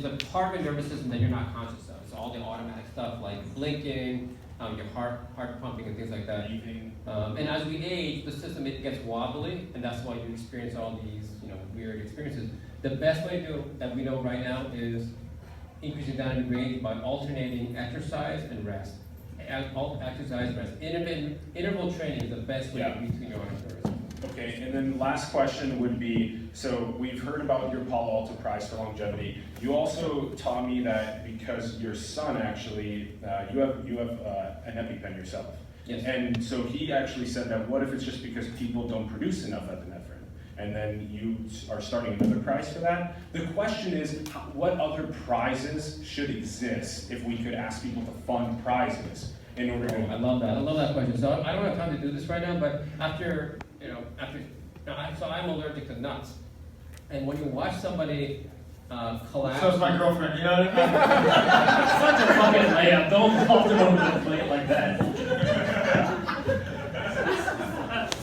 the part of the nervous system that you're not conscious of. It's all the automatic stuff like blinking, your heart pumping and things like that. And as we age, the system gets wobbly, and that's why you experience all these weird experiences. The best way that we know right now is increasing dynamic range by alternating exercise and rest. Exercise, rest. Interval training is the best way to between your autonomic nervous system. Okay, and then last question would be, so we've heard about your Palo Alto Prize for longevity. You also taught me that because your son actually, you have an EpiPen yourself. Yes. And so he actually said that what if it's just because people don't produce enough epinephrine? And then you are starting another prize for that. The question is, what other prizes should exist if we could ask people to fund prizes in order to... I love that. I love that question. So I don't have time to do this right now, but so I'm allergic to nuts. And when you watch somebody collapse... So is my girlfriend, you know what I mean? Such a fucking layup. Don't hold it over the plate like that.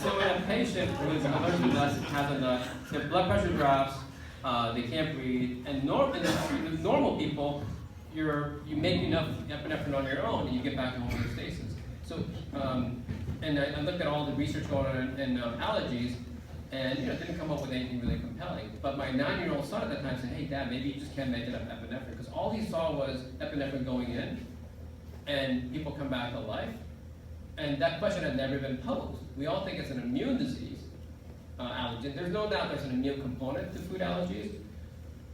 So when a patient who is allergic to nuts has a nut, their blood pressure drops, they can't breathe, and normal people, you make enough epinephrine on your own, and you get back to homeostasis. So, and I looked at all the research going on in allergies, and it didn't come up with anything really compelling. But my 9-year-old son at that time said, "Hey, Dad, maybe you just can't make enough epinephrine," because all he saw was epinephrine going in, and people come back to life. And that question had never been posed. We all think it's an immune disease, allergen. There's no doubt there's an immune component to food allergies,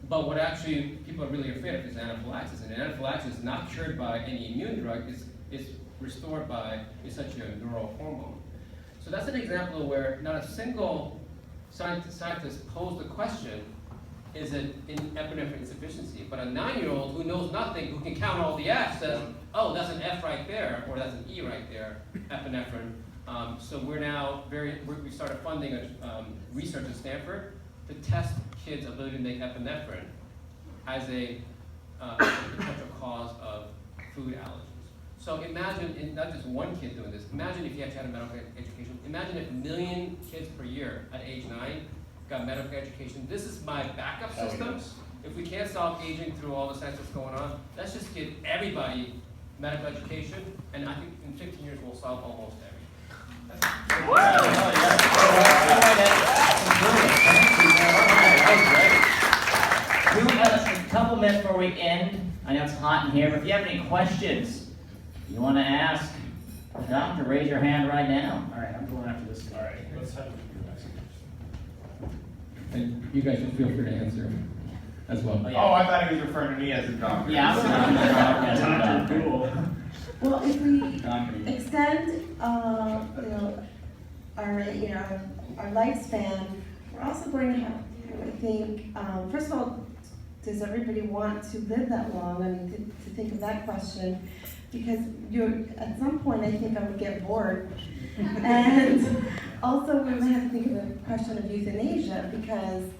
but what actually people are really afraid of is anaphylaxis. And anaphylaxis is not cured by any immune drug, it's restored by essentially a neural hormone. So that's an example of where not a single scientist posed the question, is it epinephrine insufficiency? But a 9-year-old who knows nothing, who can count all the F's, says, oh, that's an F right there, or that's an E right there, epinephrine. So we're now we started funding research at Stanford to test kids' ability to make epinephrine as a potential cause of food allergies. So imagine, not just one kid doing this, imagine if you actually had a medical education. Imagine if 1 million kids per year at age 9 got medical education. This is my backup system. If we can't solve aging through all the science that's going on, let's just give everybody medical education, and I think in 15 years we'll solve almost everything. A couple minutes before we end. I know it's hot in here, but if you have any questions you want to ask the doctor, raise your hand right now. All right, I'm going after this guy. All right, let's have a And you guys should feel free to answer as well. Oh, I thought he was referring to me as a doctor. Yeah, I'm Doctor, cool. Well, if we extend, our lifespan, we're also going to have to, I think, first of all, does everybody want to live that long? I mean, to think of that question, because at some point, I think I would get bored. And also, we might have to think of the question of euthanasia, because,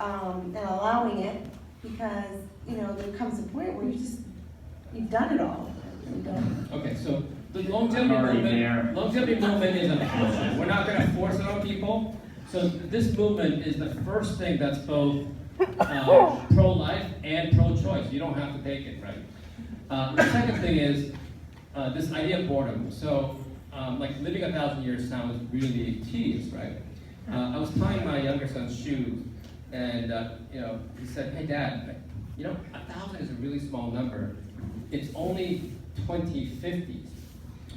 and allowing it, because, there comes a point where you've done it all. Okay, so the longevity movement is an option. We're not going to force it on people. So this movement is the first thing that's both pro-life and pro-choice. You don't have to take it, right? The second thing is this idea of boredom. So like living 1,000 years sounds really tedious, right? I was tying my younger son's shoes, and he said, "Hey, Dad, 1,000 is a really small number. It's only 2050s."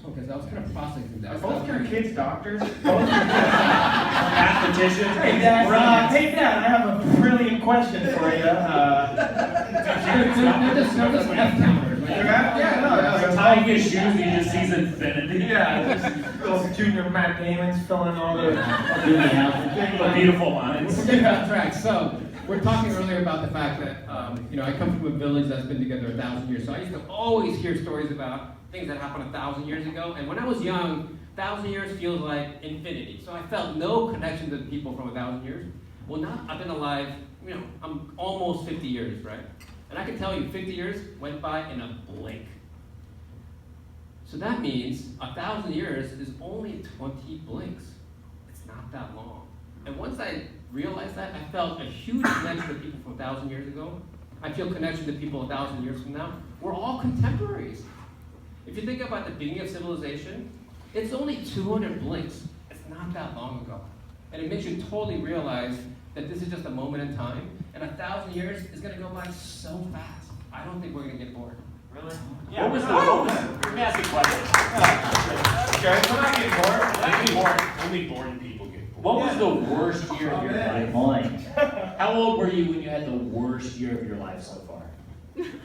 Okay, so I was kind of processing that. Are both your kids doctors? Mathematicians. Hey, Dad, I have a brilliant question for you. They're just F counters, right? Yeah, tying his shoes, he just sees infinity. Yeah, just little junior Matt Damon's filling all the beautiful lines. We're getting off track. So we're talking earlier about the fact that I come from a village that's been together 1,000 years. So I used to always hear stories about things that happened 1,000 years ago. And when I was young, 1,000 years feels like infinity. So I felt no connection to the people from 1,000 years. Well, now I've been alive, I'm almost 50 years, right? And I can tell you, 50 years went by in a blink. So that means 1,000 years is only 20 blinks. It's not that long. And once I realized that, I felt a huge connection to people from 1,000 years ago. I feel connection to people 1,000 years from now. We're all contemporaries. If you think about the beginning of civilization, it's only 200 blinks. It's not that long ago. And it makes you totally realize that this is just a moment in time, and 1,000 years is going to go by so fast. I don't think we're going to get bored. Really? Yeah. What was let me ask you a question. Okay, we're not getting bored. Only bored people get bored. What was the worst year of your life? Boy. How old were you when you had the worst year of your life so far?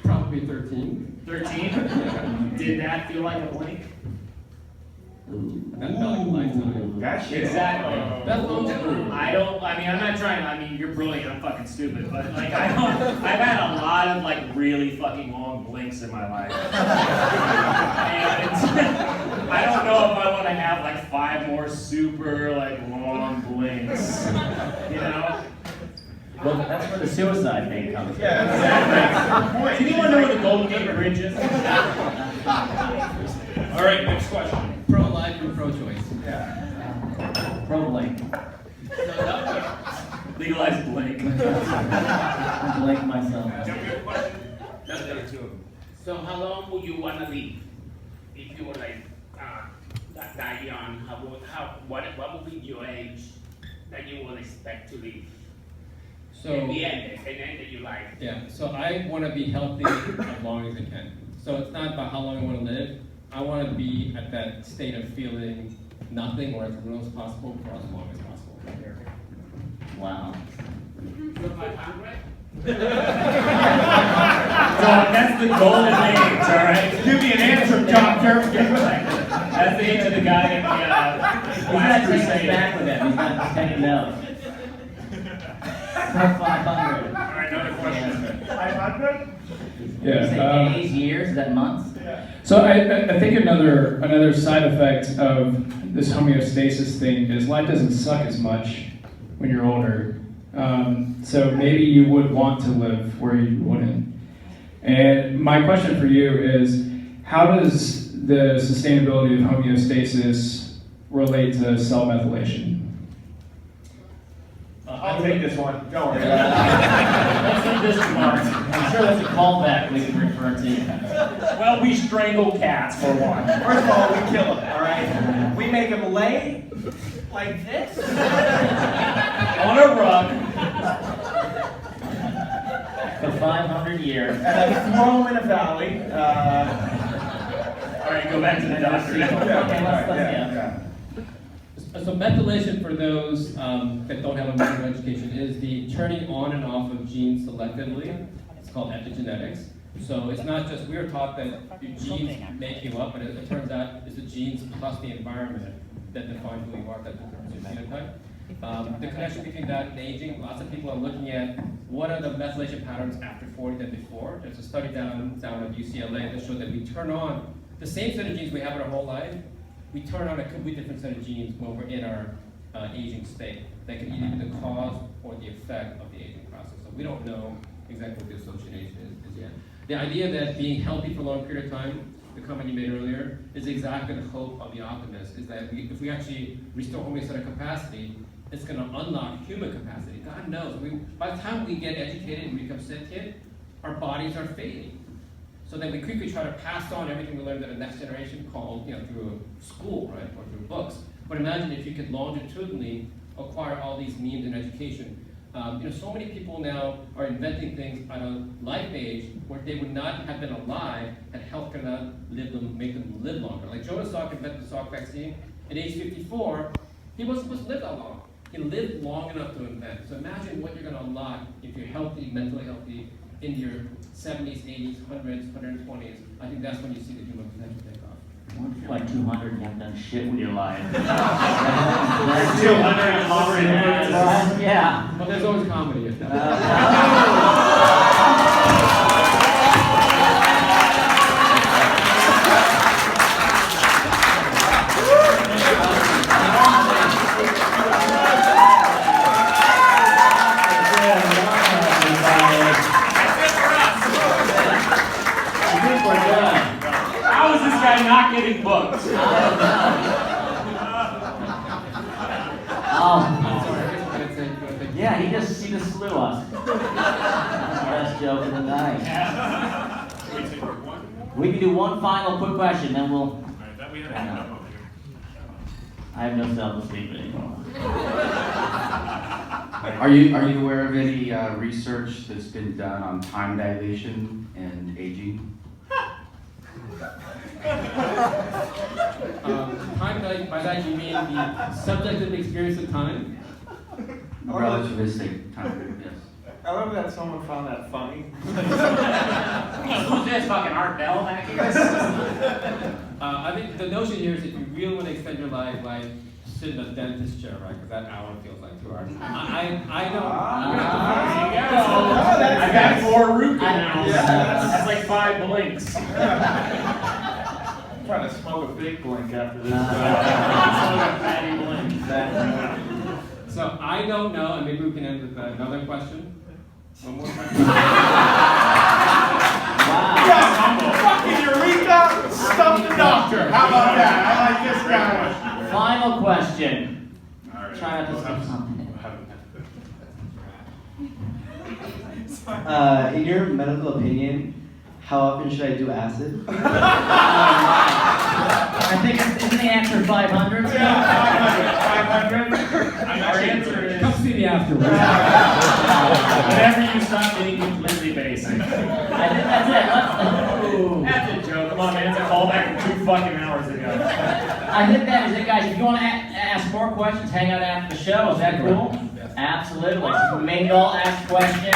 Probably 13. 13? Did that feel like a blink? That felt like a lifetime. That shit. Exactly. That's longevity. I'm not trying, you're brilliant, I'm fucking stupid, but I've had a lot of really fucking long blinks in my life. And I don't know if I want to have 5 more super long blinks, Well, that's where the suicide thing comes in. Yeah, exactly. Does anyone know where the Golden Gate Bridge is? All right, next question. Pro-life and pro-choice. Yeah. Pro-blink. Legalize blink. Blink myself. So how long would you want to live? If you were die young, what would be your age that you would expect to live? So, at the end of your life. Yeah, so I want to be healthy as long as I can. So it's not about how long I want to live. I want to be at that state of feeling nothing or as little as possible for as long as possible. Wow. So 500? That's the golden age, all right? Give me an answer, doctor. That's the age of the guy in the Last Crusade. Back with him. He's not taking notes. 500. All right, another question. 500? Yeah. Days, years, is that months? So I think another side effect of this homeostasis thing is life doesn't suck as much when you're older. So maybe you would want to live where you wouldn't. And my question for you is, how does the sustainability of homeostasis relate to cell methylation? I'll take this one. Don't worry about Let's leave this remark. I'm sure that's a callback we can refer to. Well, we strangle cats for one. First of all, we kill them, all right? We make them lay like this On a rug. For 500 years. and I throw them in a valley. All right, go back to the doctor. So methylation, for those that don't have a medical education, is the turning on and off of genes selectively. It's called epigenetics. So it's not just, we were taught that your genes make you up, but it turns out it's the genes plus the environment that define who you are, that determines your phenotype. The connection between that and aging, lots of people are looking at what are the methylation patterns after 40 than before. There's a study down at UCLA that showed that we turn on the same set of genes we have in our whole life. We turn on a completely different set of genes when we're in our aging state. That can either be the cause or the effect of the aging process. So we don't know exactly what the association is yet. The idea that being healthy for a long period of time, the comment you made earlier, is exactly the hope of the optimist, is that if we actually restore homeostatic capacity, it's going to unlock human capacity. God knows, by the time we get educated and become sentient, our bodies are fading. So then we quickly try to pass on everything we learned to the next generation, called, through school, right, or through books. But imagine if you could longitudinally acquire all these means in education. So many people now are inventing things at a life age where they would not have been alive had health cannot make them live longer. Like Jonas Salk invented the Salk vaccine at age 54. He wasn't supposed to live that long. He lived long enough to invent. So imagine what you're going to unlock if you're healthy, mentally healthy, in your 70s, 80s, 100s, 120s. I think that's when you see the human potential take off. Once you're like 200, you haven't done shit with your life. 200 already. Yeah. But there's always comedy in that. How is this guy not getting booked? Yeah, he just slew us. That's the best joke of the night. We can do one final quick question, then we'll. I have no self-esteem anymore. Are you aware of any research that's been done on time dilation and aging? Time, by that you mean the subjective experience of time? Relativistic time, yes. I love that someone found that funny. Who's this fucking Art Bell back here? I think the notion here is if you really want to extend your life, like sit in a dentist chair, right? Because that hour feels like 2 hours. I don't. I got 4 root canals. That's like 5 blinks. I'm trying to smoke a big blink after this. Fatty blink. So I don't know, and maybe we can end with another question. One more question. Fucking Eureka! Stump the doctor! How about that? I like this guy. Final question. Try not to skip something. In your medical opinion, how often should I do acid? I think isn't the answer 500? Yeah, 500. Our answer is. Come see me afterwards. Whenever you stop being completely basic. I think that's it. That's a joke. Come on, man. It's a callback from 2 fucking hours ago. I think that is it, guys. If you want to ask more questions, hang out after the show. Is that cool? Absolutely. Mingle, ask questions.